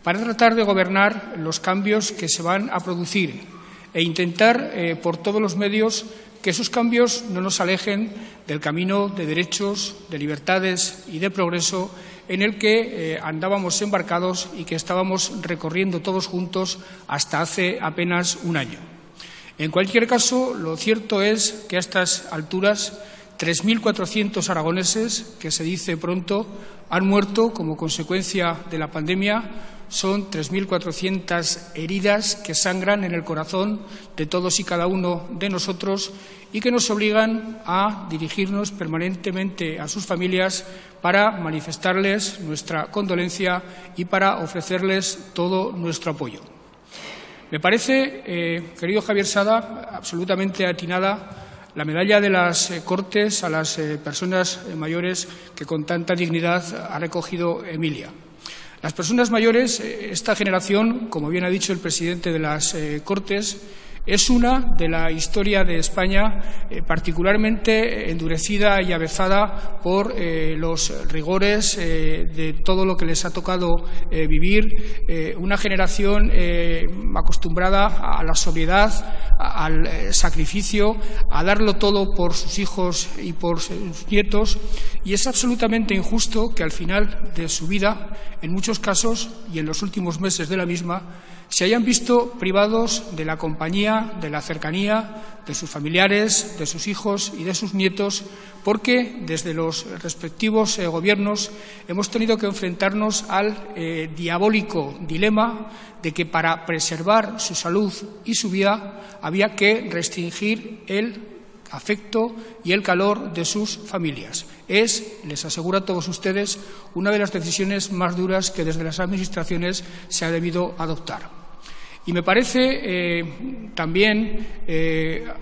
[SPEAKER 8] para tratar de gobernar los cambios que se van a producir e intentar por todos los medios que esos cambios no nos alejen del camino de derechos, de libertades y de progreso en el que andábamos embarcados y que estábamos recorriendo todos juntos hasta hace apenas un año. En cualquier caso, lo cierto es que a estas alturas 3.400 aragoneses, que se dice pronto, han muerto como consecuencia de la pandemia. Son 3.400 heridas que sangran en el corazón de todos y cada uno de nosotros y que nos obligan a dirigirnos permanentemente a sus familias para manifestarles nuestra condolencia y para ofrecerles todo nuestro apoyo. Me parece, querido Javier Sada, absolutamente atinada la medalla de las Cortes a las personas mayores que con tanta dignidad ha recogido Emilia. Las personas mayores, esta generación, como bien ha dicho el presidente de las Cortes, es una de la historia de España particularmente endurecida y avezada por los rigores de todo lo que les ha tocado vivir, una generación acostumbrada a la sobriedad, al sacrificio, a darlo todo por sus hijos y por sus nietos, y es absolutamente injusto que al final de su vida, en muchos casos y en los últimos meses de la misma, se hayan visto privados de la compañía, de la cercanía, de sus familiares, de sus hijos y de sus nietos, porque desde los respectivos gobiernos hemos tenido que enfrentarnos al diabólico dilema de que para preservar su salud y su vida había que restringir el afecto y el calor de sus familias. Es, les aseguro a todos ustedes, una de las decisiones más duras que desde las administraciones se ha debido adoptar. Y me parece también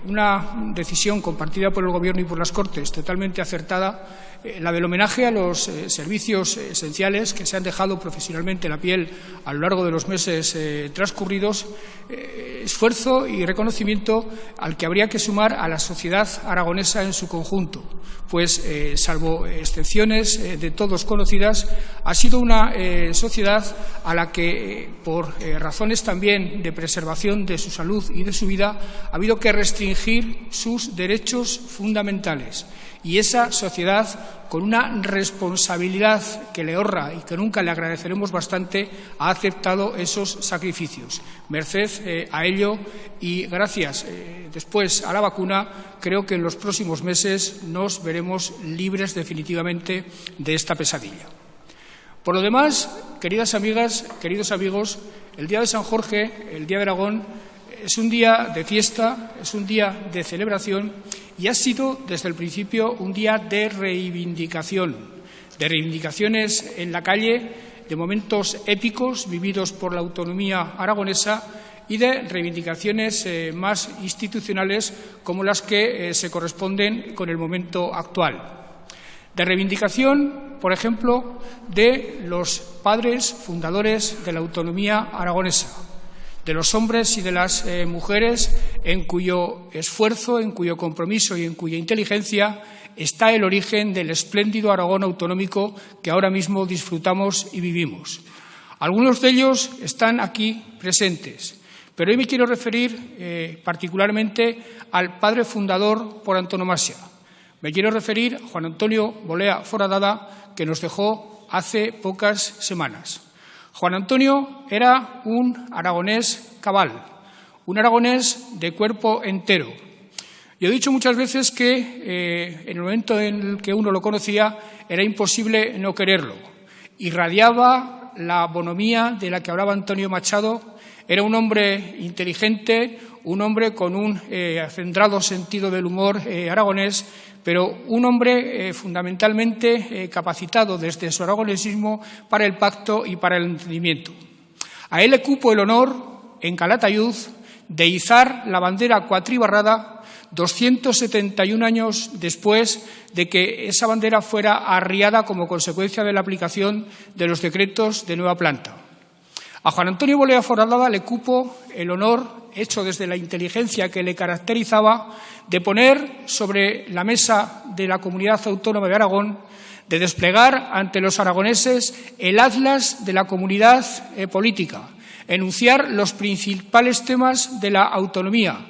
[SPEAKER 8] una decisión compartida por el Gobierno y por las Cortes totalmente acertada, la del homenaje a los servicios esenciales que se han dejado profesionalmente la piel a lo largo de los meses transcurridos, esfuerzo y reconocimiento al que habría que sumar a la sociedad aragonesa en su conjunto, pues, salvo excepciones de todos conocidas, ha sido una sociedad a la que, por razones también de preservación de su salud y de su vida, ha habido que restringir sus derechos fundamentales. Y esa sociedad, con una responsabilidad que le honra y que nunca le agradeceremos bastante, ha aceptado esos sacrificios. Merced a ello y gracias después a la vacuna, creo que en los próximos meses nos veremos libres definitivamente de esta pesadilla. Por lo demás, queridas amigas, queridos amigos, el Día de San Jorge, el Día de Aragón, es un día de fiesta, es un día de celebración y ha sido desde el principio un día de reivindicación, de reivindicaciones en la calle, de momentos épicos vividos por la autonomía aragonesa y de reivindicaciones más institucionales como las que se corresponden con el momento actual. De reivindicación, por ejemplo, de los padres fundadores de la autonomía aragonesa, de los hombres y de las mujeres en cuyo esfuerzo, en cuyo compromiso y en cuya inteligencia está el origen del espléndido Aragón autonómico que ahora mismo disfrutamos y vivimos. Algunos de ellos están aquí presentes, pero hoy me quiero referir particularmente al padre fundador por antonomasia. Me quiero referir a Juan Antonio Bolea Foradada, que nos dejó hace pocas semanas. Juan Antonio era un aragonés cabal, un aragonés de cuerpo entero. Yo he dicho muchas veces que en el momento en el que uno lo conocía era imposible no quererlo. Irradiaba la bonomía de la que hablaba Antonio Machado. Era un hombre inteligente, un hombre con un acendrado sentido del humor aragonés, pero un hombre fundamentalmente capacitado desde su aragonesismo para el pacto y para el entendimiento. A él le cupo el honor, en Calatayud, de izar la bandera cuatribarrada 271 años después de que esa bandera fuera arriada como consecuencia de la aplicación de los decretos de nueva planta. A Juan Antonio Bolea Foradada le cupo el honor, hecho desde la inteligencia que le caracterizaba, de poner sobre la mesa de la Comunidad Autónoma de Aragón, de desplegar ante los aragoneses el atlas de la comunidad política, enunciar los principales temas de la autonomía,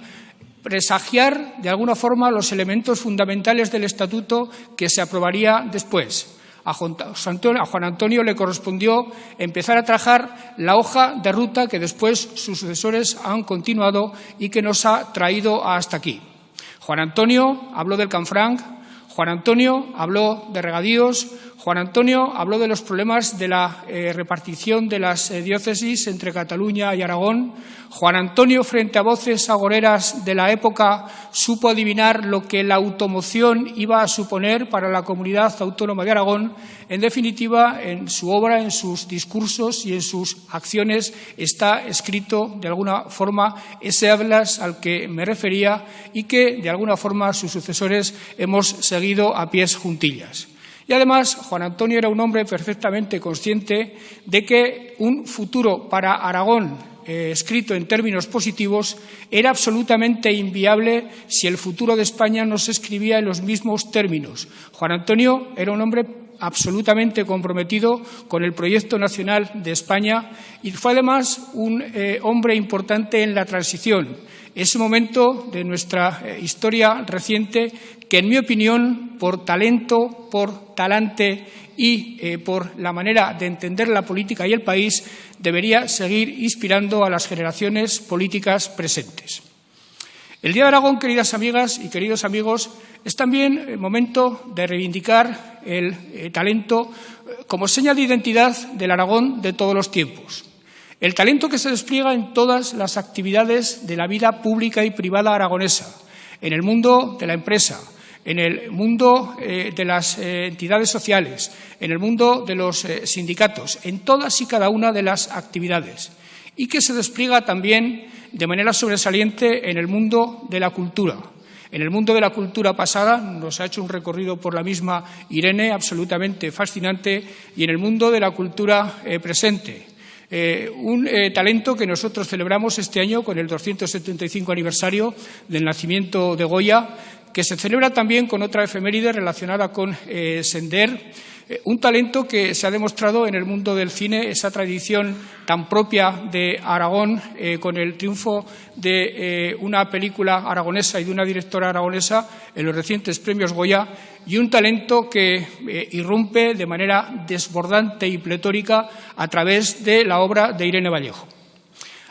[SPEAKER 8] presagiar de alguna forma los elementos fundamentales del estatuto que se aprobaría después. A Juan Antonio le correspondió empezar a trajar la hoja de ruta que después sus sucesores han continuado y que nos ha traído hasta aquí. Juan Antonio habló del Canfranc, Juan Antonio habló de regadíos, Juan Antonio habló de los problemas de la repartición de las diócesis entre Cataluña y Aragón. Juan Antonio, frente a voces agoreras de la época, supo adivinar lo que la automoción iba a suponer para la Comunidad Autónoma de Aragón. En definitiva, en su obra, en sus discursos y en sus acciones está escrito, de alguna forma, ese atlas al que me refería y que, de alguna forma, sus sucesores hemos seguido a pies juntillas. Y además, Juan Antonio era un hombre perfectamente consciente de que un futuro para Aragón, escrito en términos positivos, era absolutamente inviable si el futuro de España no se escribía en los mismos términos. Juan Antonio era un hombre absolutamente comprometido con el proyecto nacional de España y fue además un hombre importante en la transición, ese momento de nuestra historia reciente que, en mi opinión, por talento, por talante y por la manera de entender la política y el país, debería seguir inspirando a las generaciones políticas presentes. El Día de Aragón, queridas amigas y queridos amigos, es también el momento de reivindicar el talento como seña de identidad del Aragón de todos los tiempos. El talento que se despliega en todas las actividades de la vida pública y privada aragonesa, en el mundo de la empresa, en el mundo de las entidades sociales, en el mundo de los sindicatos, en todas y cada una de las actividades, y que se despliega también de manera sobresaliente en el mundo de la cultura. En el mundo de la cultura pasada nos ha hecho un recorrido por la misma Irene absolutamente fascinante, y en el mundo de la cultura presente. Un talento que nosotros celebramos este año con el 275 aniversario del nacimiento de Goya, que se celebra también con otra efeméride relacionada con Sender, un talento que se ha demostrado en el mundo del cine, esa tradición tan propia de Aragón, con el triunfo de una película aragonesa y de una directora aragonesa en los recientes premios Goya, y un talento que irrumpe de manera desbordante y pletórica a través de la obra de Irene Vallejo.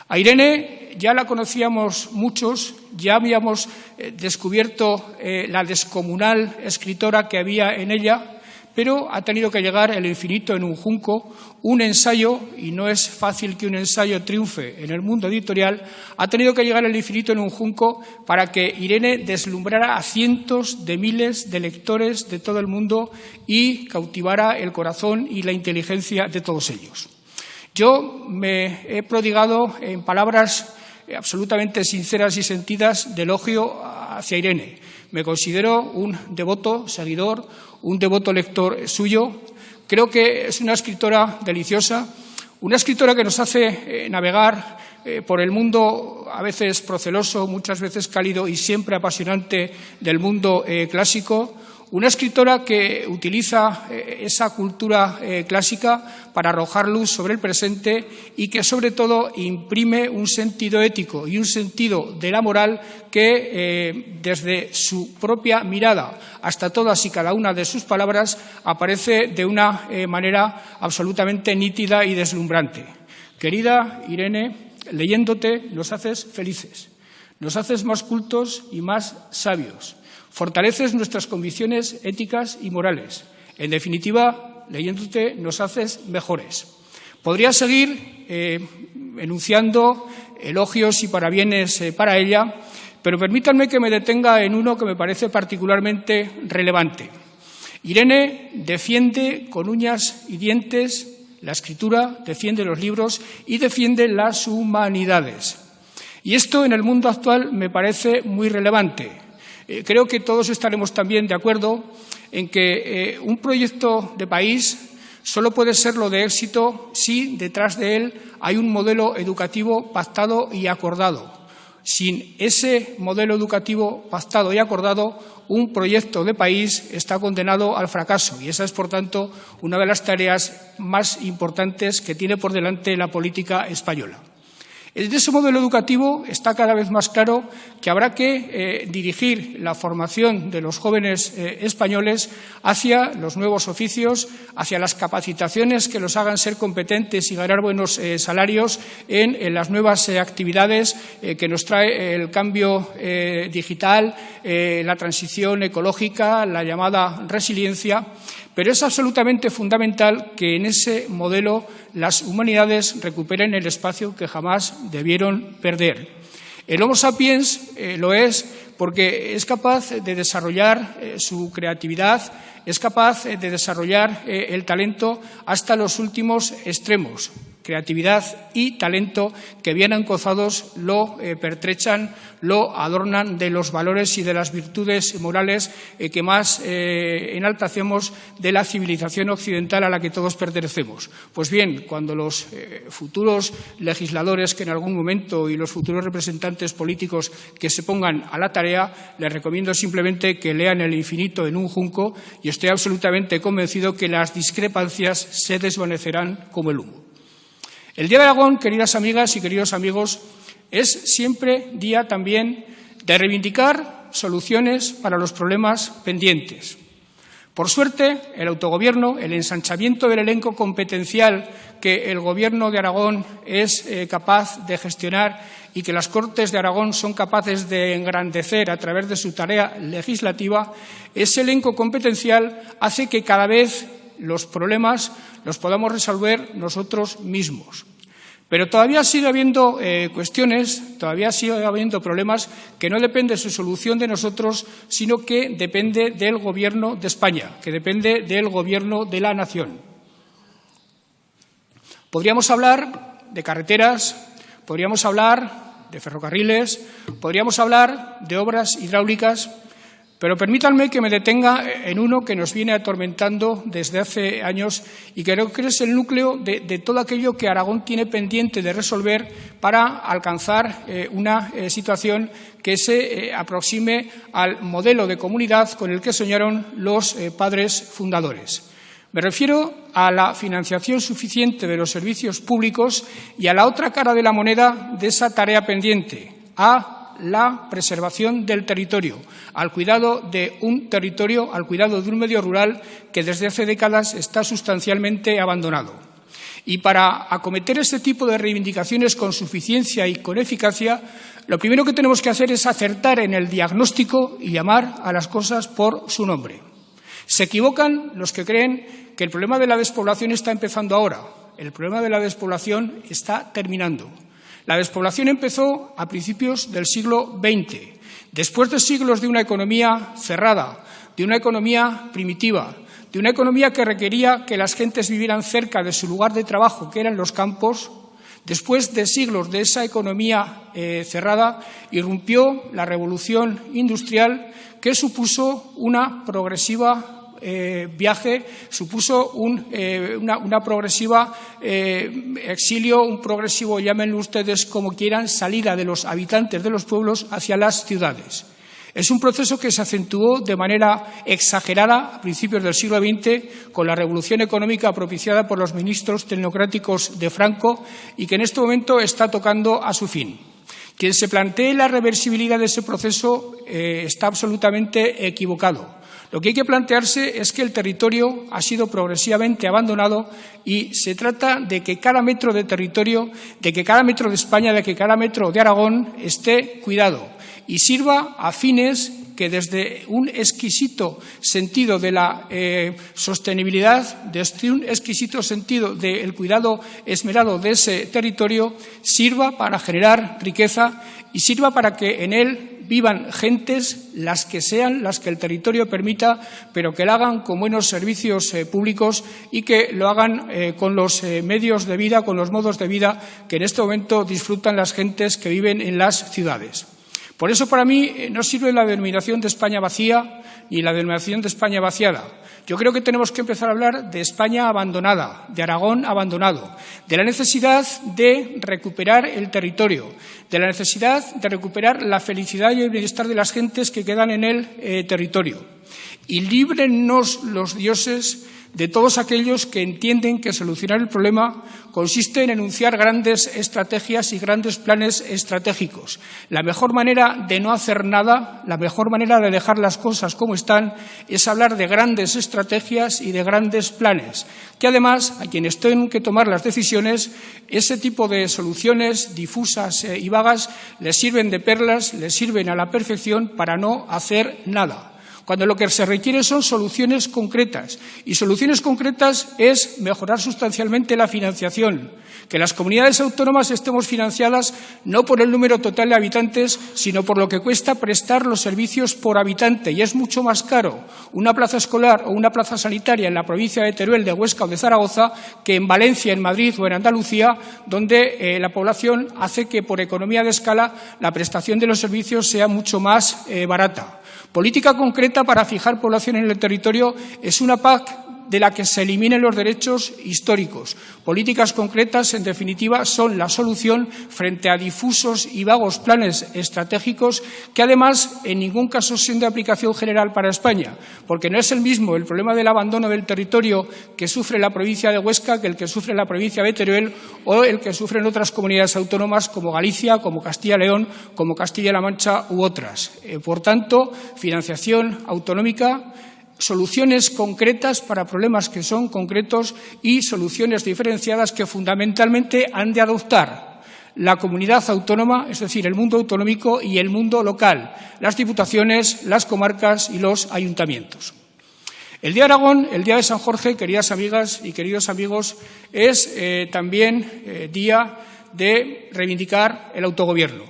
[SPEAKER 8] A Irene ya la conocíamos muchos, ya habíamos descubierto la descomunal escritora que había en ella, pero ha tenido que llegar El infinito en un junco, un ensayo, y no es fácil que un ensayo triunfe en el mundo editorial, ha tenido que llegar El infinito en un junco para que Irene deslumbrara a cientos de miles de lectores de todo el mundo y cautivara el corazón y la inteligencia de todos ellos. Yo me he prodigado en palabras absolutamente sinceras y sentidas de elogio hacia Irene. Me considero un devoto seguidor, un devoto lector suyo. Creo que es una escritora deliciosa, una escritora que nos hace navegar por el mundo a veces proceloso, muchas veces cálido y siempre apasionante del mundo clásico. Una escritora que utiliza esa cultura clásica para arrojar luz sobre el presente y que, sobre todo, imprime un sentido ético y un sentido de la moral que, desde su propia mirada hasta todas y cada una de sus palabras, aparece de una manera absolutamente nítida y deslumbrante. Querida Irene, leyéndote nos haces felices, nos haces más cultos y más sabios. Fortaleces nuestras convicciones éticas y morales. En definitiva, leyéndote nos haces mejores. Podría seguir enunciando elogios y parabienes para ella, pero permítanme que me detenga en uno que me parece particularmente relevante. Irene defiende con uñas y dientes la escritura, defiende los libros y defiende las humanidades. Y esto en el mundo actual me parece muy relevante. Creo que todos estaremos también de acuerdo en que un proyecto de país solo puede serlo de éxito si detrás de él hay un modelo educativo pactado y acordado. Sin ese modelo educativo pactado y acordado, un proyecto de país está condenado al fracaso y esa es, por tanto, una de las tareas más importantes que tiene por delante la política española. En ese modelo educativo está cada vez más claro que habrá que dirigir la formación de los jóvenes españoles hacia los nuevos oficios, hacia las capacitaciones que los hagan ser competentes y ganar buenos salarios en las nuevas actividades que nos trae el cambio digital, la transición ecológica, la llamada resiliencia. Pero es absolutamente fundamental que en ese modelo las humanidades recuperen el espacio que jamás debieron perder. El Homo sapiens lo es porque es capaz de desarrollar su creatividad, es capaz de desarrollar el talento hasta los últimos extremos. Creatividad y talento que bien encozados lo pertrechan, lo adornan de los valores y de las virtudes morales que más enaltecemos de la civilización occidental a la que todos pertenecemos. Pues bien, cuando los futuros legisladores que en algún momento y los futuros representantes políticos que se pongan a la tarea, les recomiendo simplemente que lean El infinito en un junco y estoy absolutamente convencido que las discrepancias se desvanecerán como el humo. El Día de Aragón, queridas amigas y queridos amigos, es siempre día también de reivindicar soluciones para los problemas pendientes. Por suerte, el autogobierno, el ensanchamiento del elenco competencial que el Gobierno de Aragón es capaz de gestionar y que las Cortes de Aragón son capaces de engrandecer a través de su tarea legislativa, ese elenco competencial hace que cada vez los problemas los podamos resolver nosotros mismos. Pero todavía sigue habiendo cuestiones, todavía sigue habiendo problemas que no dependen de su solución de nosotros, sino que depende del Gobierno de España, que depende del Gobierno de la nación. Podríamos hablar de carreteras, podríamos hablar de ferrocarriles, podríamos hablar de obras hidráulicas, pero permítanme que me detenga en uno que nos viene atormentando desde hace años y creo que es el núcleo de todo aquello que Aragón tiene pendiente de resolver para alcanzar una situación que se aproxime al modelo de comunidad con el que soñaron los padres fundadores. Me refiero a la financiación suficiente de los servicios públicos y a la otra cara de la moneda de esa tarea pendiente, a la preservación del territorio, al cuidado de un territorio, al cuidado de un medio rural que desde hace décadas está sustancialmente abandonado. Y para acometer este tipo de reivindicaciones con suficiencia y con eficacia, lo primero que tenemos que hacer es acertar en el diagnóstico y llamar a las cosas por su nombre. Se equivocan los que creen que el problema de la despoblación está empezando ahora. El problema de la despoblación está terminando. La despoblación empezó a principios del siglo XX, después de siglos de una economía cerrada, de una economía primitiva, de una economía que requería que las gentes vivieran cerca de su lugar de trabajo, que eran los campos. Después de siglos de esa economía cerrada, irrumpió la revolución industrial que supuso una progresiva supuso una progresiva exilio, un progresivo, llámenlo ustedes como quieran, salida de los habitantes de los pueblos hacia las ciudades. Es un proceso que se acentuó de manera exagerada a principios del siglo XX con la revolución económica propiciada por los ministros tecnocráticos de Franco y que en este momento está tocando a su fin. Quien se plantee la reversibilidad de ese proceso está absolutamente equivocado. Lo que hay que plantearse es que el territorio ha sido progresivamente abandonado y se trata de que cada metro de territorio, de que cada metro de España, de que cada metro de Aragón esté cuidado y sirva a fines que desde un exquisito sentido de la sostenibilidad, desde un exquisito sentido del cuidado esmerado de ese territorio, sirva para generar riqueza y sirva para que en él vivan gentes, las que sean, las que el territorio permita, pero que lo hagan con buenos servicios públicos y que lo hagan con los medios de vida, con los modos de vida que en este momento disfrutan las gentes que viven en las ciudades. Por eso, para mí, no sirve la denominación de España vacía ni la denominación de España vaciada. Yo creo que tenemos que empezar a hablar de España abandonada, de Aragón abandonado, de la necesidad de recuperar el territorio, de la necesidad de recuperar la felicidad y el bienestar de las gentes que quedan en el territorio. Y líbrennos los dioses de todos aquellos que entienden que solucionar el problema consiste en enunciar grandes estrategias y grandes planes estratégicos. La mejor manera de no hacer nada, la mejor manera de dejar las cosas como están, es hablar de grandes estrategias y de grandes planes, que además, a quienes tengan que tomar las decisiones, ese tipo de soluciones difusas y vagas les sirven de perlas, les sirven a la perfección para no hacer nada. Cuando lo que se requiere son soluciones concretas. Y soluciones concretas es mejorar sustancialmente la financiación, que las comunidades autónomas estemos financiadas no por el número total de habitantes, sino por lo que cuesta prestar los servicios por habitante. Y es mucho más caro una plaza escolar o una plaza sanitaria en la provincia de Teruel, de Huesca o de Zaragoza que en Valencia, en Madrid o en Andalucía, donde la población hace que, por economía de escala, la prestación de los servicios sea mucho más barata. Política concreta para fijar población en el territorio es una PAC de la que se eliminen los derechos históricos. Políticas concretas, en definitiva, son la solución frente a difusos y vagos planes estratégicos que, además, en ningún caso son de aplicación general para España, porque no es el mismo el problema del abandono del territorio que sufre la provincia de Huesca que el que sufre la provincia de Teruel o el que sufren otras comunidades autónomas como Galicia, como Castilla y León, como Castilla-La Mancha u otras. Por tanto, financiación autonómica, soluciones concretas para problemas que son concretos y soluciones diferenciadas que fundamentalmente han de adoptar la comunidad autónoma, es decir, el mundo autonómico y el mundo local, las diputaciones, las comarcas y los ayuntamientos. El Día de Aragón, el Día de San Jorge, queridas amigas y queridos amigos, es también día de reivindicar el autogobierno.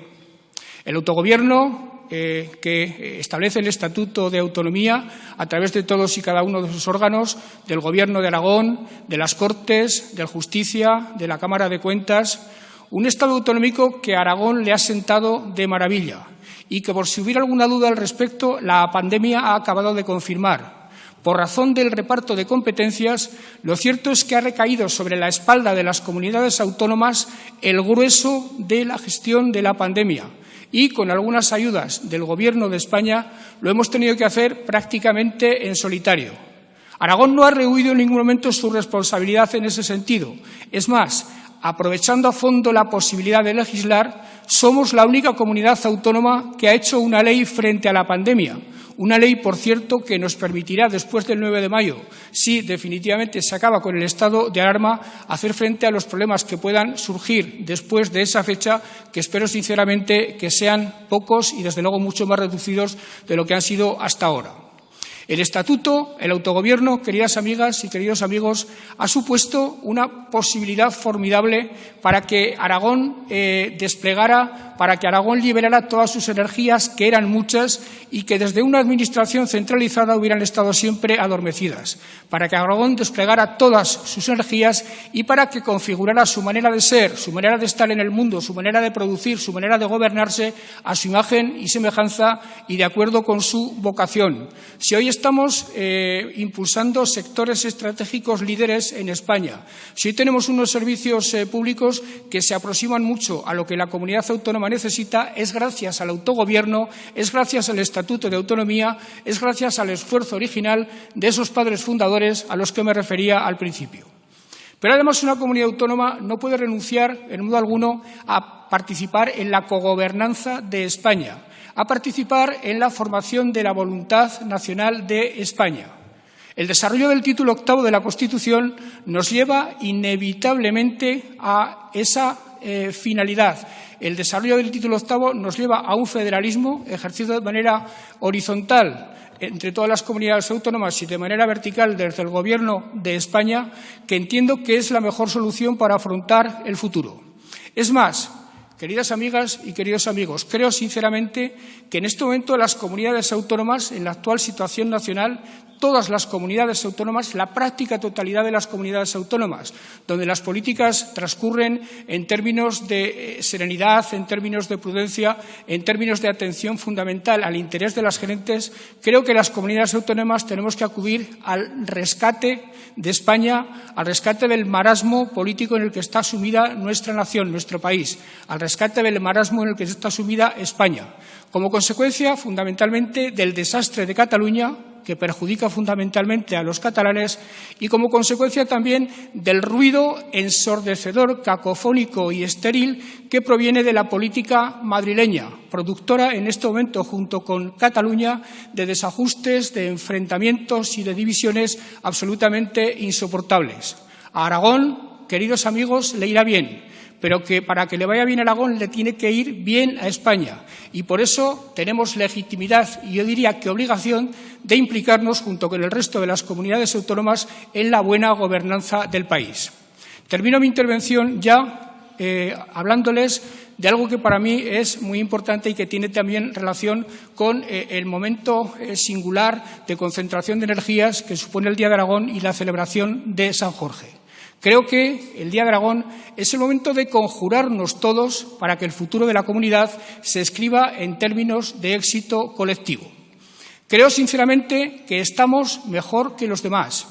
[SPEAKER 8] El autogobierno que establece el Estatuto de Autonomía a través de todos y cada uno de sus órganos, del Gobierno de Aragón, de las Cortes, de Justicia, de la Cámara de Cuentas, un Estado autonómico que a Aragón le ha sentado de maravilla y que, por si hubiera alguna duda al respecto, la pandemia ha acabado de confirmar. Por razón del reparto de competencias, lo cierto es que ha recaído sobre la espalda de las comunidades autónomas el grueso de la gestión de la pandemia. Y con algunas ayudas del Gobierno de España lo hemos tenido que hacer prácticamente en solitario. Aragón no ha rehuido en ningún momento su responsabilidad en ese sentido. Es más, aprovechando a fondo la posibilidad de legislar, somos la única comunidad autónoma que ha hecho una ley frente a la pandemia. Una ley, por cierto, que nos permitirá, después del 9 de mayo, si definitivamente se acaba con el estado de alarma, hacer frente a los problemas que puedan surgir después de esa fecha, que espero sinceramente que sean pocos y, desde luego, mucho más reducidos de lo que han sido hasta ahora. El Estatuto, el autogobierno, queridas amigas y queridos amigos, ha supuesto una posibilidad formidable para que Aragón desplegara, para que Aragón liberara todas sus energías, que eran muchas, y que desde una administración centralizada hubieran estado siempre adormecidas, para que Aragón desplegara todas sus energías y para que configurara su manera de ser, su manera de estar en el mundo, su manera de producir, su manera de gobernarse a su imagen y semejanza y de acuerdo con su vocación. Si hoy estamos impulsando sectores estratégicos líderes en España, si hoy tenemos unos servicios públicos que se aproximan mucho a lo que la comunidad autónoma necesita, es gracias al autogobierno, es gracias al Estatuto de Autonomía, es gracias al esfuerzo original de esos padres fundadores a los que me refería al principio. Pero además una comunidad autónoma no puede renunciar en modo alguno a participar en la cogobernanza de España, a participar en la formación de la voluntad nacional de España. El desarrollo del título octavo de la Constitución nos lleva inevitablemente a esa finalidad. El desarrollo del título octavo nos lleva a un federalismo ejercido de manera horizontal entre todas las comunidades autónomas y de manera vertical desde el Gobierno de España, que entiendo que es la mejor solución para afrontar el futuro. Es más, Queridas amigas y queridos amigos, creo sinceramente que en este momento las comunidades autónomas, en la actual situación nacional, todas las comunidades autónomas, la práctica totalidad de las comunidades autónomas, donde las políticas transcurren en términos de serenidad, en términos de prudencia, en términos de atención fundamental al interés de las gentes, creo que las comunidades autónomas tenemos que acudir al rescate de España, al rescate del marasmo político en el que está sumida nuestra nación, nuestro país, al rescate del marasmo en el que está sumida España, como consecuencia fundamentalmente del desastre de Cataluña, que perjudica fundamentalmente a los catalanes, y como consecuencia también del ruido ensordecedor, cacofónico y estéril que proviene de la política madrileña, productora en este momento, junto con Cataluña, de desajustes, de enfrentamientos y de divisiones absolutamente insoportables. A Aragón, queridos amigos, le irá bien, pero que para que le vaya bien a Aragón le tiene que ir bien a España. Y por eso tenemos legitimidad y yo diría que obligación de implicarnos junto con el resto de las comunidades autónomas en la buena gobernanza del país. Termino mi intervención ya hablándoles de algo que para mí es muy importante y que tiene también relación con el momento singular de concentración de energías que supone el Día de Aragón y la celebración de San Jorge. Creo que el Día de Aragón es el momento de conjurarnos todos para que el futuro de la comunidad se escriba en términos de éxito colectivo. Creo sinceramente que estamos mejor que los demás.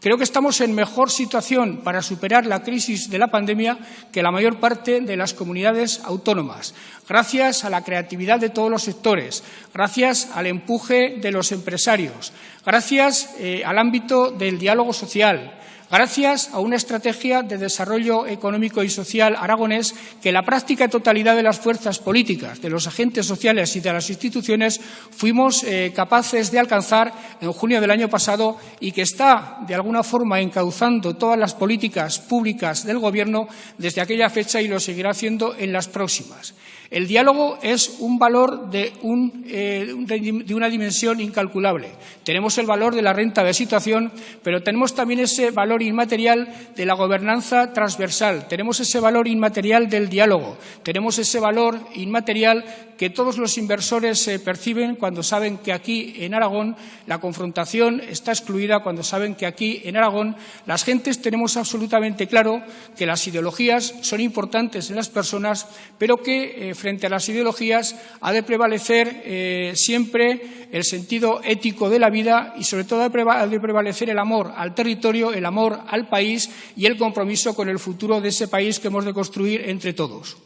[SPEAKER 8] Creo que estamos en mejor situación para superar la crisis de la pandemia que la mayor parte de las comunidades autónomas, gracias a la creatividad de todos los sectores, gracias al empuje de los empresarios, gracias al ámbito del diálogo social, gracias a una estrategia de desarrollo económico y social aragonés que la práctica totalidad de las fuerzas políticas, de los agentes sociales y de las instituciones fuimos capaces de alcanzar en junio del año pasado y que está, de alguna forma, encauzando todas las políticas públicas del Gobierno desde aquella fecha y lo seguirá haciendo en las próximas. El diálogo es un valor de una dimensión incalculable. Tenemos el valor de la renta de situación, pero tenemos también ese valor inmaterial de la gobernanza transversal, tenemos ese valor inmaterial del diálogo, tenemos ese valor inmaterial que todos los inversores perciben cuando saben que aquí en Aragón la confrontación está excluida, cuando saben que aquí en Aragón las gentes tenemos absolutamente claro que las ideologías son importantes en las personas, pero que frente a las ideologías ha de prevalecer siempre el sentido ético de la vida y sobre todo ha de prevalecer el amor al territorio, el amor al país y el compromiso con el futuro de ese país que hemos de construir entre todos.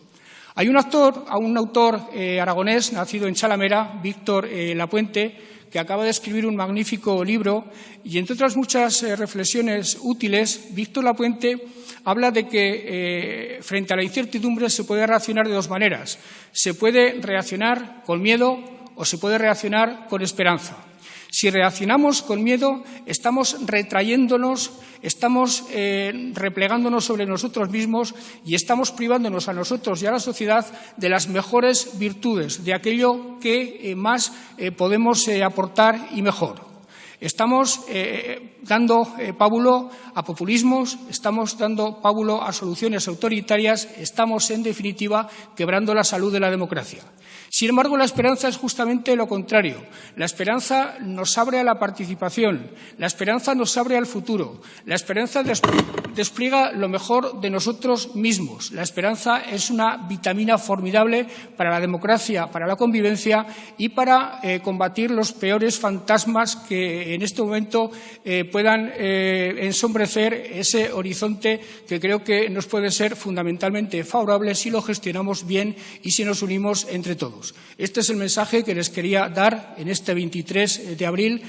[SPEAKER 8] Hay un autor aragonés, nacido en Chalamera, Víctor Lapuente, que acaba de escribir un magnífico libro y, entre otras muchas reflexiones útiles, Víctor Lapuente habla de que frente a la incertidumbre se puede reaccionar de dos maneras. Se puede reaccionar con miedo o se puede reaccionar con esperanza. Si reaccionamos con miedo, estamos retrayéndonos, estamos replegándonos sobre nosotros mismos y estamos privándonos a nosotros y a la sociedad de las mejores virtudes, de aquello que más podemos aportar y mejor. Estamos dando pábulo a populismos, estamos dando pábulo a soluciones autoritarias, estamos, en definitiva, quebrando la salud de la democracia. Sin embargo, la esperanza es justamente lo contrario. La esperanza nos abre a la participación, la esperanza nos abre al futuro, la esperanza despliega lo mejor de nosotros mismos. La esperanza es una vitamina formidable para la democracia, para la convivencia y para combatir los peores fantasmas que en este momento puedan ensombrecer ese horizonte que creo que nos puede ser fundamentalmente favorable si lo gestionamos bien y si nos unimos entre todos. Este es el mensaje que les quería dar en este 23 de abril,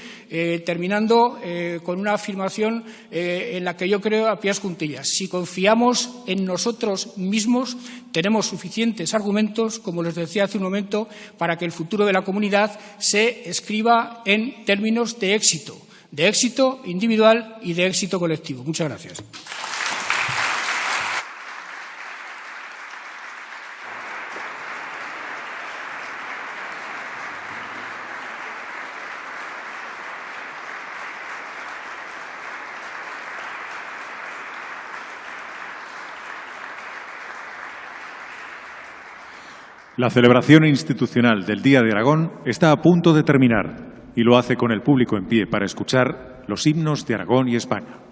[SPEAKER 8] terminando con una afirmación en la que yo creo a pies juntillas. Si confiamos en nosotros mismos, tenemos suficientes argumentos, como les decía hace un momento, para que el futuro de la comunidad se escriba en términos de éxito individual y de éxito colectivo. Muchas gracias.
[SPEAKER 1] La celebración institucional del Día de Aragón está a punto de terminar y lo hace con el público en pie para escuchar los himnos de Aragón y España.